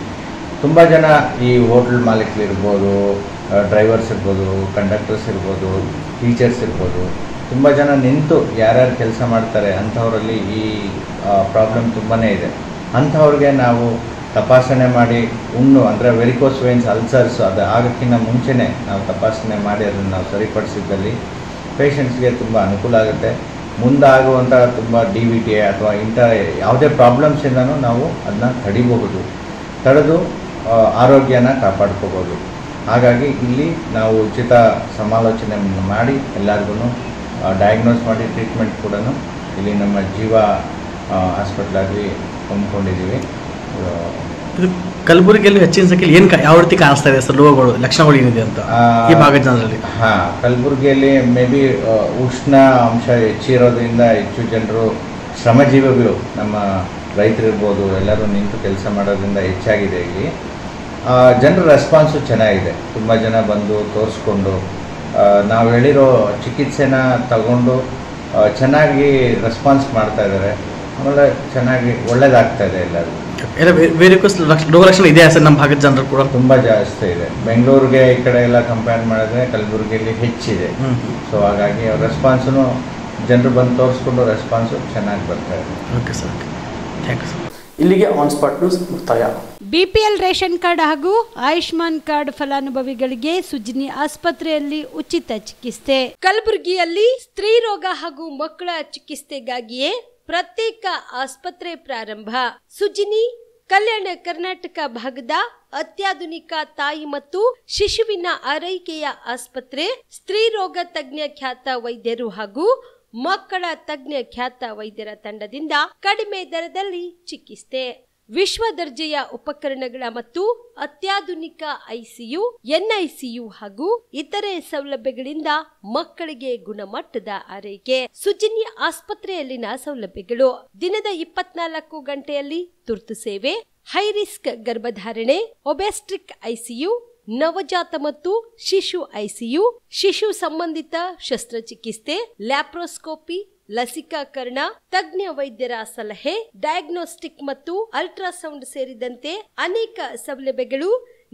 ತುಂಬ ಜನ ಈ ಹೋಟೆಲ್ ಮಾಲೀಕರಿರ್ಬೋದು, ಡ್ರೈವರ್ಸ್ ಇರ್ಬೋದು, ಕಂಡಕ್ಟರ್ಸ್ ಇರ್ಬೋದು, ಟೀಚರ್ಸ್ ಇರ್ಬೋದು, ತುಂಬ ಜನ ನಿಂತು ಯಾರ್ಯಾರು ಕೆಲಸ ಮಾಡ್ತಾರೆ ಅಂಥವರಲ್ಲಿ ಈ ಪ್ರಾಬ್ಲಮ್ ತುಂಬಾ ಇದೆ. ಅಂಥವ್ರಿಗೆ ನಾವು ತಪಾಸಣೆ ಮಾಡಿ ಅಂದರೆ ವೆರಿಕೋಸ್ ವೇನ್ಸ್ ಅಲ್ಸರ್ಸ್ ಅದು ಆಗೋಕ್ಕಿಂತ ಮುಂಚೆನೇ ನಾವು ತಪಾಸಣೆ ಮಾಡಿ ಅದನ್ನು ನಾವು ಸರಿಪಡಿಸಿದ್ದಲ್ಲಿ ಪೇಷಂಟ್ಸ್ಗೆ ತುಂಬ ಅನುಕೂಲ ಆಗುತ್ತೆ. ಮುಂದಾಗುವಂಥ ತುಂಬ DVT ಅಥವಾ ಇಂಥ ಯಾವುದೇ ಪ್ರಾಬ್ಲಮ್ಸಿಂದನೂ ನಾವು ಅದನ್ನ ತಡೆದು ಆರೋಗ್ಯನ ಕಾಪಾಡ್ಕೋಬೋದು. ಹಾಗಾಗಿ ಇಲ್ಲಿ ನಾವು ಉಚಿತ ಸಮಾಲೋಚನೆ ಮಾಡಿ ಎಲ್ಲರಿಗೂ ಡಯಾಗ್ನೋಸ್ ಮಾಡಿ ಟ್ರೀಟ್ಮೆಂಟ್ ಕೂಡ ಇಲ್ಲಿ ನಮ್ಮ ಜೀವ ಹಾಸ್ಪಿಟ್ಲಾಗಿ ಹಮ್ಮಿಕೊಂಡಿದ್ದೀವಿ. ಇದು ಕಲಬುರಗಿಯಲ್ಲಿ ಹೆಚ್ಚಿನ ಸಂಖ್ಯೆಯಲ್ಲಿ ಏನು ಯಾವ ರೀತಿ ಕಾಣಿಸ್ತಾ ಇದೆ ಸರ್ ರೋಗಗಳು, ಲಕ್ಷಣಗಳು ಏನಿದೆ ಅಂತ ಈ ಭಾಗದ ಜನರಲ್ಲಿ? ಕಲಬುರಗಿಯಲ್ಲಿ ಮೇ ಬಿ ಉಷ್ಣ ಅಂಶ ಹೆಚ್ಚಿರೋದ್ರಿಂದ ಹೆಚ್ಚು ಜನರು ಶ್ರಮಜೀವಿಗಳು, ನಮ್ಮ ರೈತರಿರ್ಬೋದು, ಎಲ್ಲರೂ ನಿಂತು ಕೆಲಸ ಮಾಡೋದ್ರಿಂದ ಹೆಚ್ಚಾಗಿದೆ. ಇಲ್ಲಿ ಜನರ ರೆಸ್ಪಾನ್ಸು ಚೆನ್ನಾಗಿದೆ. ತುಂಬ ಜನ ಬಂದು ತೋರಿಸ್ಕೊಂಡು ನಾವು ಹೇಳಿರೋ ಚಿಕಿತ್ಸೆನ ತಗೊಂಡು ಚೆನ್ನಾಗಿ ರೆಸ್ಪಾನ್ಸ್ ಮಾಡ್ತಾ ಇದ್ದಾರೆ. ಆಮೇಲೆ ಚೆನ್ನಾಗಿ ಒಳ್ಳೆಯದಾಗ್ತಾ ಇದೆ ಎಲ್ಲರಿಗೂ. ಎಲ್ಲ ವೇರಿಕೋಸ್ ರೋಗ ಲಕ್ಷಣ ಇದೆಯಾ ಸರ್ ನಮ್ಮ ಭಾಗದ ಜನರು ಕೂಡ? ತುಂಬ ಜಾಸ್ತಿ ಇದೆ. ಬೆಂಗಳೂರಿಗೆ ಈ ಕಡೆ ಎಲ್ಲ ಕಂಪೇರ್ ಮಾಡಿದ್ರೆ ಕಲಬುರಗಿಯಲ್ಲಿ ಹೆಚ್ಚಿದೆ. ಸೊ ಹಾಗಾಗಿ ರೆಸ್ಪಾನ್ಸೂ ಜನರು ಬಂದು ತೋರಿಸ್ಕೊಂಡು ರೆಸ್ಪಾನ್ಸು ಚೆನ್ನಾಗಿ ಬರ್ತಾ ಇದೆ. Okay sir, thank you sir. ಇಲ್ಲಿಗೆ ಆನ್ ಸ್ಪಾಟ್ ನ್ಯೂಸ್ ಮುಕ್ತಾಯ. ಬಿಪಿಎಲ್ ರೇಷನ್ ಕಾರ್ಡ್ ಹಾಗೂ ಆಯುಷ್ಮಾನ್ ಕಾರ್ಡ್ ಫಲಾನುಭವಿಗಳಿಗೆ ಸುಜಿನಿ ಆಸ್ಪತ್ರೆಯಲ್ಲಿ ಉಚಿತ ಚಿಕಿತ್ಸೆ. ಕಲಬುರಗಿಯಲ್ಲಿ ಸ್ತ್ರೀ ರೋಗ ಹಾಗೂ ಮಕ್ಕಳ ಚಿಕಿತ್ಸೆಗಾಗಿಯೇ ಪ್ರತ್ಯೇಕ ಆಸ್ಪತ್ರೆ ಪ್ರಾರಂಭ. ಸುಜಿನಿ ಕಲ್ಯಾಣ ಕರ್ನಾಟಕ ಭಾಗದ ಅತ್ಯಾಧುನಿಕ ತಾಯಿ ಮತ್ತು ಶಿಶುವಿನ ಆರೈಕೆಯ ಆಸ್ಪತ್ರೆ. ಸ್ತ್ರೀ ರೋಗ ತಜ್ಞ ಖ್ಯಾತ ವೈದ್ಯರು ಹಾಗೂ ಮಕ್ಕಳ ತಜ್ಞ ಖ್ಯಾತ ವೈದ್ಯರ ತಂಡದಿಂದ ಕಡಿಮೆ ದರದಲ್ಲಿ ಚಿಕಿತ್ಸೆ. ವಿಶ್ವ ದರ್ಜೆಯ ಉಪಕರಣಗಳ ಮತ್ತು ಅತ್ಯಾಧುನಿಕ ಐಸಿಯು, ಎನ್ಐಸಿಯು ಹಾಗೂ ಇತರೆ ಸೌಲಭ್ಯಗಳಿಂದ ಮಕ್ಕಳಿಗೆ ಗುಣಮಟ್ಟದ ಆರೈಕೆ. ಸುಜಿನಿ ಆಸ್ಪತ್ರೆಯಲ್ಲಿನ ಸೌಲಭ್ಯಗಳು: ದಿನದ 24 ಗಂಟೆಯಲ್ಲಿ ತುರ್ತು ಸೇವೆ, ಹೈ ರಿಸ್ಕ್ ಗರ್ಭಧಾರಣೆ, ಒಬೆಸ್ಟ್ರಿಕ್ ಐಸಿಯು, ನವಜಾತ ಮತ್ತು ಶಿಶು ಐಸಿಯು, ಶಿಶು ಸಂಬಂಧಿತ ಶಸ್ತ್ರಚಿಕಿತ್ಸೆ, ಲ್ಯಾಪ್ರೋಸ್ಕೋಪಿ, ಲಸಿಕಾಕರಣ, ತಜ್ಞ ವೈದ್ಯರ ಸಲಹೆ, ಡಯಾಗ್ನೋಸ್ಟಿಕ್ ಮತ್ತು ಅಲ್ಟ್ರಾಸೌಂಡ್ ಸೇರಿದಂತೆ ಅನೇಕ ಸೌಲಭ್ಯಗಳು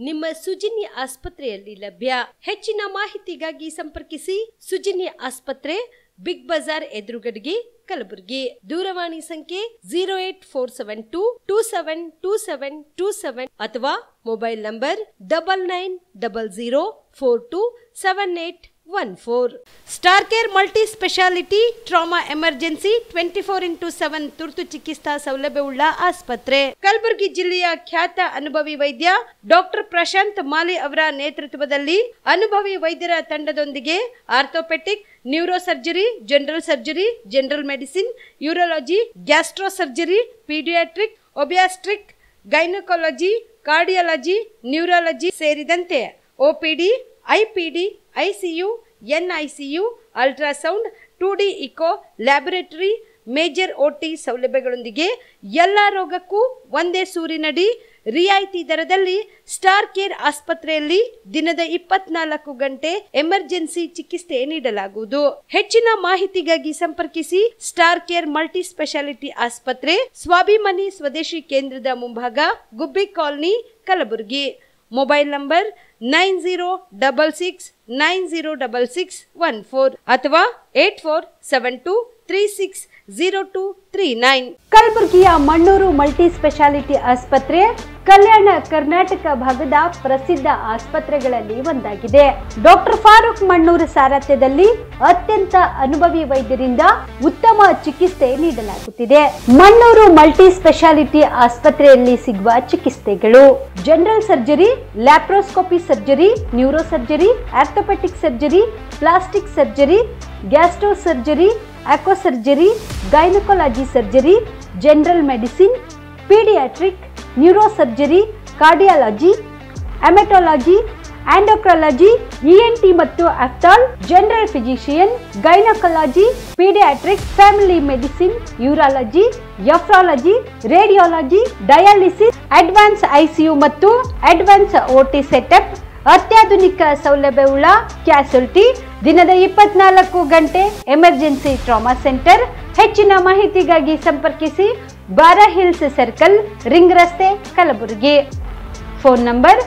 ನಿಮ್ಮ ಸುಜಿನಿ ಆಸ್ಪತ್ರೆಯಲ್ಲಿ ಲಭ್ಯ. ಹೆಚ್ಚಿನ ಮಾಹಿತಿಗಾಗಿ ಸಂಪರ್ಕಿಸಿ ಸುಜಿನಿ ಆಸ್ಪತ್ರೆ, ಬಿಗ್ ಬಜಾರ್ ಎದುರುಗಡೆಗೆ, ಕಲಬುರಗಿ. ದೂರವಾಣಿ ಸಂಖ್ಯೆ 08472272727 ಅಥವಾ mobile number 9900427814. Star care multi speciality trauma emergency 24x7 ತುರ್ತು ಚಿಕಿತ್ಸಾ ಸೌಲಭ್ಯವುಳ್ಳ ಆಸ್ಪತ್ರೆ. ಕಲಬುರಗಿ ಜಿಲ್ಲೆಯ ಖ್ಯಾತ ಅನುಭವಿ ವೈದ್ಯ ಡಾಕ್ಟರ್ ಪ್ರಶಾಂತ್ ಮಾಲಿ ಅವರ ನೇತೃತ್ವದಲ್ಲಿ ಅನುಭವಿ ವೈದ್ಯರ ತಂಡದೊಂದಿಗೆ orthopaedic, neuro surgery, general surgery, general medicine, urology, gastro surgery, paediatric, obstetric, gynaecology, cardiology, neurology ಸೇರಿದಂತೆ OPD, IPD, ICU, NICU, ultrasound, 2D echo, laboratory, major OT ಸೌಲಭ್ಯಗಳೊಂದಿಗೆ ಎಲ್ಲ ರೋಗಕ್ಕೂ ಒಂದೇ ಸೂರಿನಡಿ ರಿಯಾಯಿತಿ ದರದಲ್ಲಿ ಸ್ಟಾರ್ ಕೇರ್ ಆಸ್ಪತ್ರೆಯಲ್ಲಿ ದಿನದ 24 ಗಂಟೆ ಎಮರ್ಜೆನ್ಸಿ ಚಿಕಿತ್ಸೆ ನೀಡಲಾಗುವುದು. ಹೆಚ್ಚಿನ ಮಾಹಿತಿಗಾಗಿ ಸಂಪರ್ಕಿಸಿ ಸ್ಟಾರ್ ಕೇರ್ ಮಲ್ಟಿ ಸ್ಪೆಷಾಲಿಟಿ ಆಸ್ಪತ್ರೆ, ಸ್ವಾಭಿಮಾನಿ ಸ್ವದೇಶಿ ಕೇಂದ್ರದ ಮುಂಭಾಗ, ಗುಬ್ಬಿ ಕಾಲನಿ, ಕಲಬುರಗಿ. ಮೊಬೈಲ್ ನಂಬರ್ 9066906614 ಅಥವಾ 8472360239. ಕಲಬುರಗಿಯ ಮಣ್ಣೂರು ಮಲ್ಟಿ ಸ್ಪೆಷಾಲಿಟಿ ಆಸ್ಪತ್ರೆ ಕಲ್ಯಾಣ ಕರ್ನಾಟಕ ಭಾಗದ ಪ್ರಸಿದ್ಧ ಆಸ್ಪತ್ರೆಗಳಲ್ಲಿ ಒಂದಾಗಿದೆ. ಡಾಕ್ಟರ್ ಫಾರೂಕ್ ಮಣ್ಣೂರು ಸಾರಥ್ಯದಲ್ಲಿ ಅತ್ಯಂತ ಅನುಭವಿ ವೈದ್ಯರಿಂದ ಉತ್ತಮ ಚಿಕಿತ್ಸೆ ನೀಡಲಾಗುತ್ತಿದೆ. ಮಣ್ಣೂರು ಮಲ್ಟಿ ಸ್ಪೆಷಾಲಿಟಿ ಆಸ್ಪತ್ರೆಯಲ್ಲಿ ಸಿಗುವ ಚಿಕಿತ್ಸೆಗಳು: general surgery, laparoscopy surgery, neuro surgery, orthopaedic surgery, plastic surgery, gastro surgery, onco surgery, gynaecology surgery, general medicine, paediatric, neuro surgery, cardiology, haematology, endocrinology, ENT ಮತ್ತು ophthal, general physician, gynaecology, paediatric, family medicine, urology, nephrology, radiology, dialysis, advance ICU ಮತ್ತು advance OT setup, ಅತ್ಯಾಧುನಿಕ ಸೌಲಭ್ಯವುಳ್ಳ ಕ್ಯಾಸುಲಿಟಿ, ದಿನದ 24 ಗಂಟೆ emergency trauma centre. ಹೆಚ್ಚಿನ ಮಾಹಿತಿಗಾಗಿ ಸಂಪರ್ಕಿಸಿ ಬಾರಾ hills circle, ring ರಸ್ತೆ, Kalaburagi. Phone number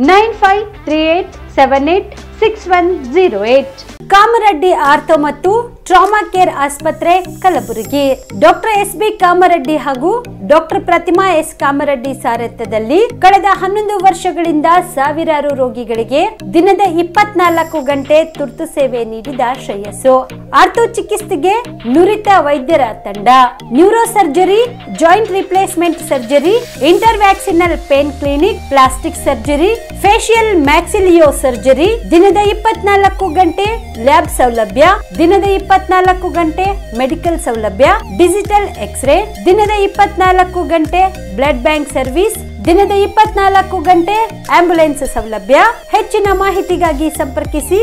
9538786108. Kamareddy ortho ಮತ್ತು ಟ್ರಾಮಾ ಕೇರ್ ಆಸ್ಪತ್ರೆ, ಕಲಬುರಗಿ. Doctor S B. ಕಾಮರೆಡ್ಡಿ ಹಾಗೂ ಡಾಕ್ಟರ್ ಪ್ರತಿಮಾ ಎಸ್. ಕಾಮರೆಡ್ಡಿ ಸಾರಥ್ಯದಲ್ಲಿ ಕಳೆದ 11 ವರ್ಷಗಳಿಂದ ಸಾವಿರಾರು ರೋಗಿಗಳಿಗೆ ದಿನದ 24 ಗಂಟೆ ತುರ್ತು ಸೇವೆ ನೀಡಿದ ಶ್ರೇಯಸ್ಸು. ಆರ್ಥೋ ಚಿಕಿತ್ಸೆಗೆ ನುರಿತ ವೈದ್ಯರ ತಂಡ. Neuro surgery, joint replacement surgery, interventional pain clinic, plastic surgery, facial maxillo surgery, ದಿನದ 24 ಗಂಟೆ ಲ್ಯಾಬ್ ಸೌಲಭ್ಯ, ದಿನದ 24 ಗಂಟೆ ಮೆಡಿಕಲ್ ಸೌಲಭ್ಯ, ಡಿಜಿಟಲ್ ಎಕ್ಸ್ರೇ, ದಿನದ 24 ಗಂಟೆ ಬ್ಲಡ್ ಬ್ಯಾಂಕ್ ಸರ್ವಿಸ್, ದಿನದ 24 ಗಂಟೆ ಆಂಬ್ಯುಲೆನ್ಸ್ ಸೌಲಭ್ಯ. ಹೆಚ್ಚಿನ ಮಾಹಿತಿಗಾಗಿ ಸಂಪರ್ಕಿಸಿ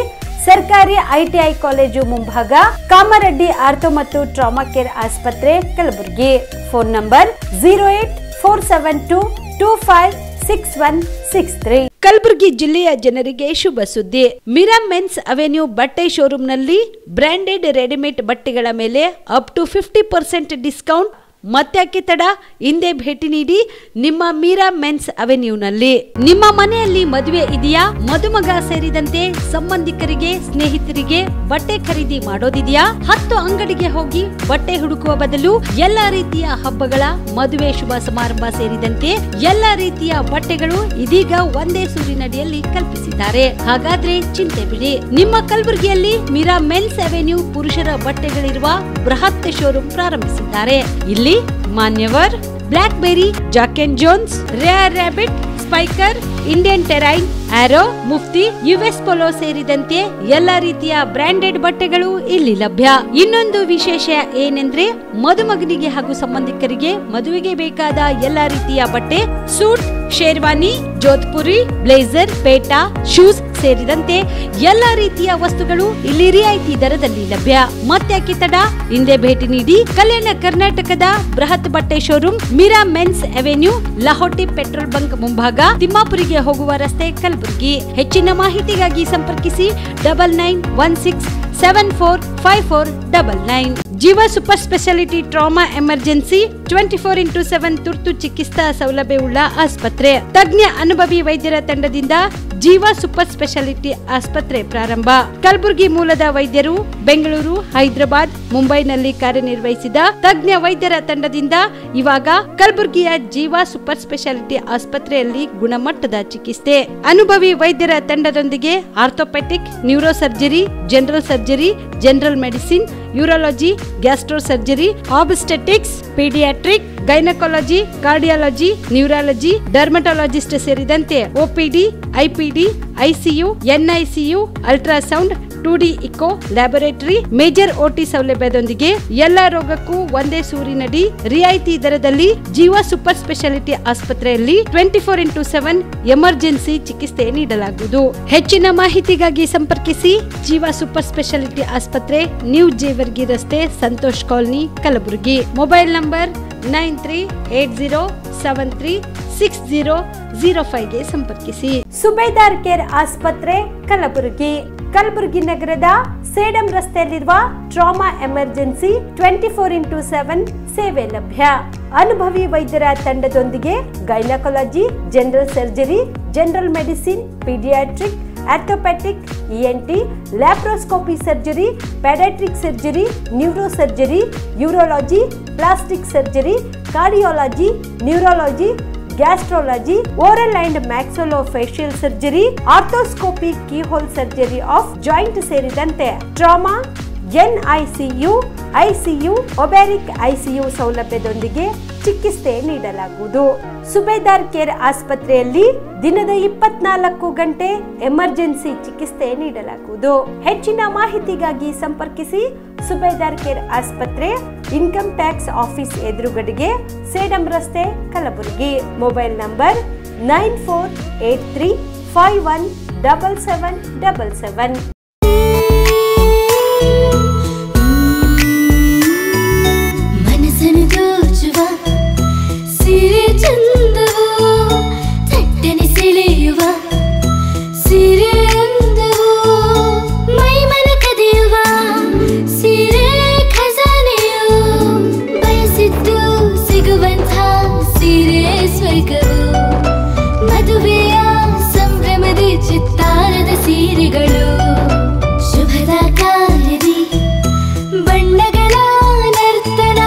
ಸರ್ಕಾರಿ ಐಟಿಐ ಕಾಲೇಜು ಮುಂಭಾಗ, ಕಾಮರೆಡ್ಡಿ ಆರ್ಥೋ ಮತ್ತು ಟ್ರಾಮಾ ಕೇರ್ ಆಸ್ಪತ್ರೆ, ಕಲಬುರಗಿ. Phone number 08472256163. ಕಲಬುರಗಿ ಜಿಲ್ಲೆಯ ಜನರಿಗೆ ಶುಭ ಸುದ್ದಿ. ಮಿರಮ್ ಮೆನ್ಸ್ ಅವೆನ್ಯೂ ಬಟ್ಟೆ ಶೋರೂಮ್ನಲ್ಲಿ ಬ್ರಾಂಡೆಡ್ ರೆಡಿಮೇಡ್ ಬಟ್ಟೆಗಳ ಮೇಲೆ ಅಪ್ ಟು 50% ಡಿಸ್ಕೌಂಟ್ ಮತ್ತ್ಯಾಕೆ ತಡ, ಹಿಂದೆ ಭೇಟಿ ನೀಡಿ ನಿಮ್ಮ ಮೀರಾ ಮೆನ್ಸ್ ಅವೆನ್ಯೂನಲ್ಲಿ. ನಿಮ್ಮ ಮನೆಯಲ್ಲಿ ಮದುವೆ ಇದೆಯಾ, ಮದುಮಗ ಸೇರಿದಂತೆ ಸಂಬಂಧಿಕರಿಗೆ ಸ್ನೇಹಿತರಿಗೆ ಬಟ್ಟೆ ಖರೀದಿ ಮಾಡೋದಿದೆಯಾ? 10 ಅಂಗಡಿಗೆ ಹೋಗಿ ಬಟ್ಟೆ ಹುಡುಕುವ ಬದಲು ಎಲ್ಲಾ ರೀತಿಯ ಹಬ್ಬಗಳ, ಮದುವೆ, ಶುಭ ಸಮಾರಂಭ ಸೇರಿದಂತೆ ಎಲ್ಲಾ ರೀತಿಯ ಬಟ್ಟೆಗಳು ಇದೀಗ ಒಂದೇ ಸೂರಿನಡಿಯಲ್ಲಿ ಕಲ್ಪಿಸಿದ್ದಾರೆ. ಹಾಗಾದ್ರೆ ಚಿಂತೆ ಬಿಡಿ, ನಿಮ್ಮ ಕಲಬುರಗಿಯಲ್ಲಿ ಮೀರಾ ಮೆನ್ಸ್ ಅವೆನ್ಯೂ ಪುರುಷರ ಬಟ್ಟೆಗಳಿರುವ ಬೃಹತ್ ಶೋರೂಮ್ ಪ್ರಾರಂಭಿಸಿದ್ದಾರೆ. ಇಲ್ಲಿ Manyavar, Blackberry, Jack and Jones, Rare Rabbit, Spykar, Indian Terrain, Arrow, Mufti, US Polo ಸೇರಿದಂತೆ ಎಲ್ಲಾ ರೀತಿಯ ಬ್ರಾಂಡೆಡ್ ಬಟ್ಟೆಗಳು ಇಲ್ಲಿ ಲಭ್ಯ. ಇನ್ನೊಂದು ವಿಶೇಷ ಏನೆಂದ್ರೆ ಮದುಮಗನಿಗೆ ಹಾಗೂ ಸಂಬಂಧಿಕರಿಗೆ ಮದುವೆಗೆ ಬೇಕಾದ ಎಲ್ಲಾ ರೀತಿಯ ಬಟ್ಟೆ, ಸೂಟ್, ಶೇರ್ವಾನಿ, ಜೋಧ್ಪುರಿ, ಬ್ಲೇಸರ್, ಪೇಟಾ, ಶೂಸ್ ಸೇರಿದಂತೆ ಎಲ್ಲಾ ರೀತಿಯ ವಸ್ತುಗಳು ಇಲ್ಲಿ ರಿಯಾಯಿತಿ ದರದಲ್ಲಿ ಲಭ್ಯ. ಮತ್ತ್ಯಾಕೆ ತಡ, ಹಿಂದೆ ಭೇಟಿ ನೀಡಿ. ಕಲ್ಯಾಣ ಕರ್ನಾಟಕದ ಬೃಹತ್ ಬಟ್ಟೆ showroom Meera men's avenue, Lahoti petrol bunk ಮುಂಭಾಗ, ತಿಮ್ಮಾಪುರಿಗೆ ಹೋಗುವ ರಸ್ತೆ, ಕಲಬುರಗಿ. ಹೆಚ್ಚಿನ ಮಾಹಿತಿಗಾಗಿ ಸಂಪರ್ಕಿಸಿ 9916745499. ಜೀವ super speciality trauma emergency 24x7 ತುರ್ತು ಚಿಕಿತ್ಸಾ ಸೌಲಭ್ಯವುಳ್ಳ ಆಸ್ಪತ್ರೆ. ತಜ್ಞ ಅನುಭವಿ ವೈದ್ಯರ ತಂಡದಿಂದ ಜೀವ ಸೂಪರ್ ಸ್ಪೆಷಾಲಿಟಿ ಆಸ್ಪತ್ರೆ ಪ್ರಾರಂಭ. ಕಲಬುರಗಿ ಮೂಲದ ವೈದ್ಯರು ಬೆಂಗಳೂರು, ಹೈದರಾಬಾದ್, ಮುಂಬೈನಲ್ಲಿ ಕಾರ್ಯನಿರ್ವಹಿಸಿದ ತಜ್ಞ ವೈದ್ಯರ ತಂಡದಿಂದ ಇವಾಗ ಕಲಬುರಗಿಯ ಜೀವ ಸೂಪರ್ ಸ್ಪೆಷಾಲಿಟಿ ಆಸ್ಪತ್ರೆಯಲ್ಲಿ ಗುಣಮಟ್ಟದ ಚಿಕಿತ್ಸೆ. ಅನುಭವಿ ವೈದ್ಯರ ತಂಡದೊಂದಿಗೆ orthopaedic, neuro surgery, general surgery, general medicine, urology, gastro surgery, obstetrics, paediatric, gynaecology, cardiology, neurology, dermatologist ಸೇರಿದಂತೆ OPD, IPD, ICU, NICU, ultrasound, 2D echo, laboratory, major OT ಸೌಲಭ್ಯದೊಂದಿಗೆ ಎಲ್ಲಾ ರೋಗಕ್ಕೂ ಒಂದೇ ಸೂರಿನಡಿ ರಿಯಾಯಿತಿ ದರದಲ್ಲಿ ಜೀವ ಸೂಪರ್ ಸ್ಪೆಷಾಲಿಟಿ ಆಸ್ಪತ್ರೆಯಲ್ಲಿ 24x7 ಎಮರ್ಜೆನ್ಸಿ ಚಿಕಿತ್ಸೆ ನೀಡಲಾಗುವುದು. ಹೆಚ್ಚಿನ ಮಾಹಿತಿಗಾಗಿ ಸಂಪರ್ಕಿಸಿ ಜೀವ ಸೂಪರ್ ಸ್ಪೆಷಾಲಿಟಿ ಆಸ್ಪತ್ರೆ, ನ್ಯೂ ಜೇವರ್ಗಿ ರಸ್ತೆ, Santosh colony, Kalaburagi. Mobile number 9380736005ಗೆ ಸಂಪರ್ಕಿಸಿ. ಸುಬೇದಾರ್ ಕೇರ್ ಆಸ್ಪತ್ರೆ, ಕಲಬುರಗಿ. ಕಲಬುರಗಿ ನಗರದ ಸೇಡಂ ರಸ್ತೆಯಲ್ಲಿರುವ ಟ್ರಾಮಾ ಎಮರ್ಜೆನ್ಸಿ 24x7 ಸೇವೆ ಲಭ್ಯ. ಅನುಭವಿ ವೈದ್ಯರ ತಂಡದೊಂದಿಗೆ gynaecology, general surgery, general medicine, paediatric, orthopaedic, ENT, laparoscopy surgery, paediatric surgery, neuro surgery, urology, plastic surgery, cardiology, neurology, gastrology, oral and maxillofacial surgery, arthroscopy, keyhole surgery of joint ಸೇರಿದಂತೆ trauma, NICU, ICU, obstetric ICU ಸೌಲಭ್ಯದೊಂದಿಗೆ ಚಿಕಿತ್ಸೆ ನೀಡಲಾಗುವುದು. ಸುಬೇದಾರ್ care ಆಸ್ಪತ್ರೆಯಲ್ಲಿ ದಿನದ 24 ಗಂಟೆ emergency ಚಿಕಿತ್ಸೆ ನೀಡಲಾಗುವುದು. ಹೆಚ್ಚಿನ ಮಾಹಿತಿಗಾಗಿ ಸಂಪರ್ಕಿಸಿ ಸುಬೇದಾರ್ ಕೇರ್ ಆಸ್ಪತ್ರೆ, ಇನ್ಕಮ್ ಟ್ಯಾಕ್ಸ್ ಆಫೀಸ್ ಎದುರುಗಡೆಗೆ, ಸೇಡಂ ರಸ್ತೆ, ಕಲಬುರಗಿ. Mobile number 9483517777. ಮದುವೆಯ ಸಂಭ್ರಮದ ಚಿತ್ತಾರದ ಸೀರೆಗಳು, ಶುಭದ ಕಾರ್ಯದಿ ಬಣ್ಣಗಳ ನರ್ತನ,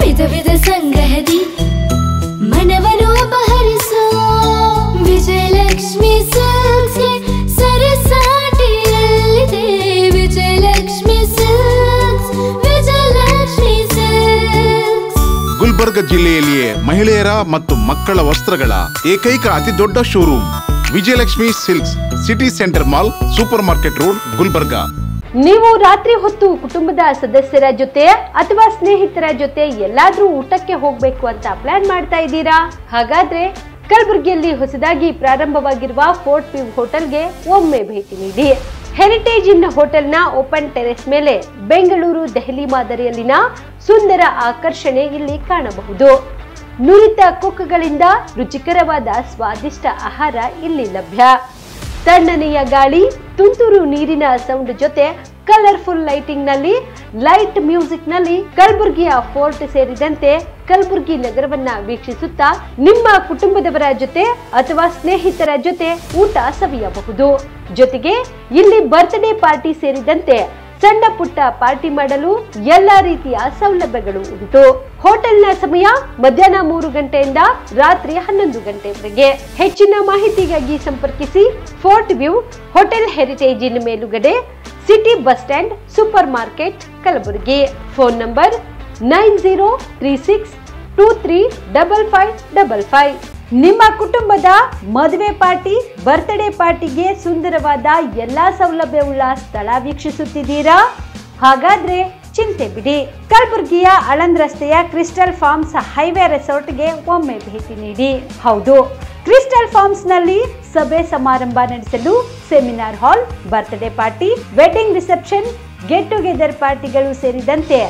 ವಿಧ ವಿಧ ಸಂಗ್ರಹದಿ ಮನವನ್ನು ಅಪಹರಿಸೋ ವಿಜಯಲಕ್ಷ್ಮಿ ಸಿಲ್ಕ್ಸ್ ಸರಸಾಟಿಯಲ್ಲಿದೆ. Vijayalakshmi Silks, Vijayalakshmi Silks. ಗುಲ್ಬರ್ಗ ಜಿಲ್ಲೆಯಲ್ಲಿಯೇ ಮಹಿಳೆಯರ ಮತ್ತು ಮಕ್ಕಳ ವಸ್ತ್ರಗಳ ಏಕೈಕ ಅತಿ ದೊಡ್ಡ showroom Vijayalakshmi Silks, City Centre Mall, super market road, Gulbarga. ನೀವು ರಾತ್ರಿ ಹೊತ್ತು ಕುಟುಂಬದ ಸದಸ್ಯರ ಜೊತೆ ಅಥವಾ ಸ್ನೇಹಿತರ ಜೊತೆ ಎಲ್ಲಾದ್ರೂ ಊಟಕ್ಕೆ ಹೋಗ್ಬೇಕು ಅಂತ ಪ್ಲಾನ್ ಮಾಡ್ತಾ ಇದ್ದೀರಾ? ಹಾಗಾದ್ರೆ ಕಲಬುರಗಿಯಲ್ಲಿ ಹೊಸದಾಗಿ ಪ್ರಾರಂಭವಾಗಿರುವ ಫೋರ್ಟ್ ವ್ಯೂ ಹೋಟೆಲ್ಗೆ ಒಮ್ಮೆ ಭೇಟಿ ನೀಡಿ. ಹೆರಿಟೇಜ್ ಇನ್ ಹೋಟೆಲ್ನ ಓಪನ್ ಟೆರೆಸ್ ಮೇಲೆ ಬೆಂಗಳೂರು, ದೆಹಲಿ ಮಾದರಿಯಲ್ಲಿನ ಸುಂದರ ಆಕರ್ಷಣೆ ಇಲ್ಲಿ ಕಾಣಬಹುದು. ನುರಿತ ಕುಕ್ಗಳಿಂದ ರುಚಿಕರವಾದ ಸ್ವಾದಿಷ್ಟ ಆಹಾರ ಇಲ್ಲಿ ಲಭ್ಯ. ತಣ್ಣನೆಯ ಗಾಳಿ, ತುಂತುರು ನೀರಿನ ಸೌಂಡ್ ಜೊತೆ ಕಲರ್ಫುಲ್ ಲೈಟಿಂಗ್ ನಲ್ಲಿ, ಲೈಟ್ ಮ್ಯೂಸಿಕ್ ನಲ್ಲಿ ಕಲಬುರಗಿಯ ಫೋರ್ಟ್ ಸೇರಿದಂತೆ ಕಲಬುರಗಿ ನಗರವನ್ನ ವೀಕ್ಷಿಸುತ್ತಾ ನಿಮ್ಮ ಕುಟುಂಬದವರ ಜೊತೆ ಅಥವಾ ಸ್ನೇಹಿತರ ಜೊತೆ ಊಟ ಸವಿಯಬಹುದು. ಜೊತೆಗೆ ಇಲ್ಲಿ ಬರ್ತ್ಡೇ ಪಾರ್ಟಿ ಸೇರಿದಂತೆ ಸಣ್ಣ ಪುಟ್ಟ ಪಾರ್ಟಿ ಮಾಡಲು ಎಲ್ಲಾ ರೀತಿಯ ಸೌಲಭ್ಯಗಳು ಉಂಟು. ಹೋಟೆಲ್ನ ಸಮಯ ಮಧ್ಯಾಹ್ನ 3 ಗಂಟೆಯಿಂದ ರಾತ್ರಿ 11 ಗಂಟೆವರೆಗೆ. ಹೆಚ್ಚಿನ ಮಾಹಿತಿಗಾಗಿ ಸಂಪರ್ಕಿಸಿ ಫೋರ್ಟ್ ವ್ಯೂ ಹೋಟೆಲ್ ಹೆರಿಟೇಜ್ ಇನ್ ಮೇಲುಗಡೆ, city bus stand, super market, Kalaburagi. Phone number 9036235555. ನಿಮ್ಮ ಕುಟುಂಬದ ಮದುವೆ ಪಾರ್ಟಿ, ಬರ್ತ್ಡೇ ಪಾರ್ಟಿಗೆ ಸುಂದರವಾದ ಎಲ್ಲಾ ಸೌಲಭ್ಯವುಳ್ಳ ಸ್ಥಳ ವೀಕ್ಷಿಸುತ್ತಿದ್ದೀರಾ? ಹಾಗಾದ್ರೆ ಚಿಂತೆ ಬಿಡಿ. ಕಲಬುರಗಿಯ ಆಳಂದ್ ರಸ್ತೆಯ ಕ್ರಿಸ್ಟಲ್ ಫಾರ್ಮ್ಸ್ ಹೈವೇ ರೆಸಾರ್ಟ್ಗೆ ಒಮ್ಮೆ ಭೇಟಿ ನೀಡಿ. ಹೌದು, ಕ್ರಿಸ್ಟಲ್ ಫಾರ್ಮ್ಸ್ ನಲ್ಲಿ ಸಭೆ ಸಮಾರಂಭ ನಡೆಸಲು seminar hall, birthday party, wedding reception, get together ಪಾರ್ಟಿಗಳು ಸೇರಿದಂತೆ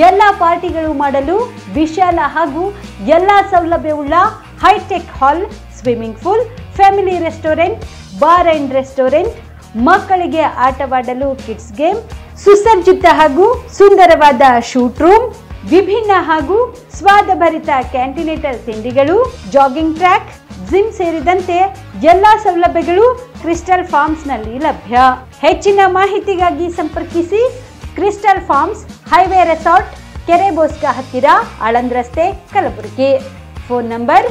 ಎಲ್ಲಾ ಪಾರ್ಟಿಗಳು ಮಾಡಲು ವಿಶಾಲ ಹಾಗೂ ಎಲ್ಲಾ ಸೌಲಭ್ಯವುಳ್ಳ hi tech hall, swimming pool, family restaurant, bar and restaurant, ಮಕ್ಕಳಿಗೆ ಆಟವಾಡಲು ಕಿಡ್ಸ್ ಗೇಮ್, ಸುಸಜ್ಜಿತ ಹಾಗೂ ಸುಂದರವಾದ ಶೂಟ್ ರೂಮ್, ವಿಭಿನ್ನ ಹಾಗೂ ಸ್ವಾದಭರಿತ ಕ್ಯಾಂಟಿನೇಟರ್ ತಿಂಡಿಗಳು, ಜಾಗಿಂಗ್ ಟ್ರ್ಯಾಕ್, ಜಿಮ್ ಸೇರಿದಂತೆ ಎಲ್ಲಾ ಸೌಲಭ್ಯಗಳು ಕ್ರಿಸ್ಟಲ್ ಫಾರ್ಮ್ಸ್ ನಲ್ಲಿ ಲಭ್ಯ. ಹೆಚ್ಚಿನ ಮಾಹಿತಿಗಾಗಿ ಸಂಪರ್ಕಿಸಿ ಕ್ರಿಸ್ಟಲ್ ಫಾರ್ಮ್ಸ್ ಹೈವೇ ರೆಸಾರ್ಟ್, ಕೆರೆಬೋಸ್ಕ ಹತ್ತಿರ, ಆಳಂದ್ ರಸ್ತೆ, ಕಲಬುರಗಿ. Phone number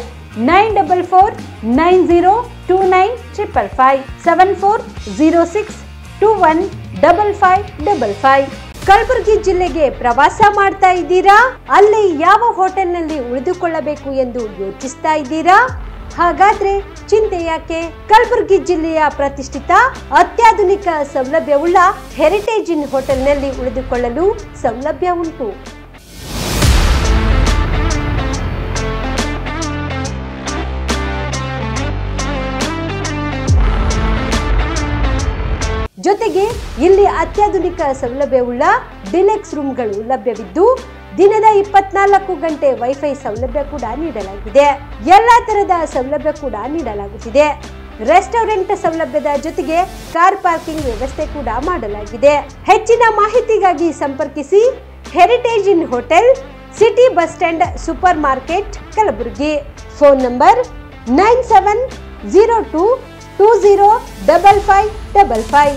9490295555 7406215555. ಕಲಬುರಗಿ ಜಿಲ್ಲೆಗೆ ಪ್ರವಾಸ ಮಾಡ್ತಾ ಇದ್ದೀರಾ? ಅಲ್ಲಿ ಯಾವ ಹೋಟೆಲ್ನಲ್ಲಿ ಉಳಿದುಕೊಳ್ಳಬೇಕು ಎಂದು ಯೋಚಿಸ್ತಾ ಇದ್ದೀರಾ? ಹಾಗಾದ್ರೆ ಚಿಂತೆ ಯಾಕೆ? ಕಲಬುರಗಿ ಜಿಲ್ಲೆಯ ಪ್ರತಿಷ್ಠಿತ ಅತ್ಯಾಧುನಿಕ ಸೌಲಭ್ಯವುಳ್ಳ ಹೆರಿಟೇಜ್ ಇನ್ ಹೋಟೆಲ್ನಲ್ಲಿ ಉಳಿದುಕೊಳ್ಳಲು ಸೌಲಭ್ಯ ಉಂಟು. ಜೊತೆಗೆ ಇಲ್ಲಿ ಅತ್ಯಾಧುನಿಕ ಸೌಲಭ್ಯವುಳ್ಳ ಡಿಲೆಕ್ಸ್ ರೂಮ್ಗಳು ಲಭ್ಯವಿದ್ದು ದಿನದ 24 ಗಂಟೆ ವೈಫೈ ಸೌಲಭ್ಯ ಕೂಡ ನೀಡಲಾಗಿದೆ. ಎಲ್ಲಾ ತರದ ಸೌಲಭ್ಯ ಕೂಡ ನೀಡಲಾಗುತ್ತಿದೆ. ರೆಸ್ಟೋರೆಂಟ್ ಸೌಲಭ್ಯದ ಜೊತೆಗೆ ಕಾರ್ ಪಾರ್ಕಿಂಗ್ ವ್ಯವಸ್ಥೆ ಕೂಡ ಮಾಡಲಾಗಿದೆ. ಹೆಚ್ಚಿನ ಮಾಹಿತಿಗಾಗಿ ಸಂಪರ್ಕಿಸಿ heritage inn hotel, city bus stand, super market, Kalaburagi. Phone number 9702205555.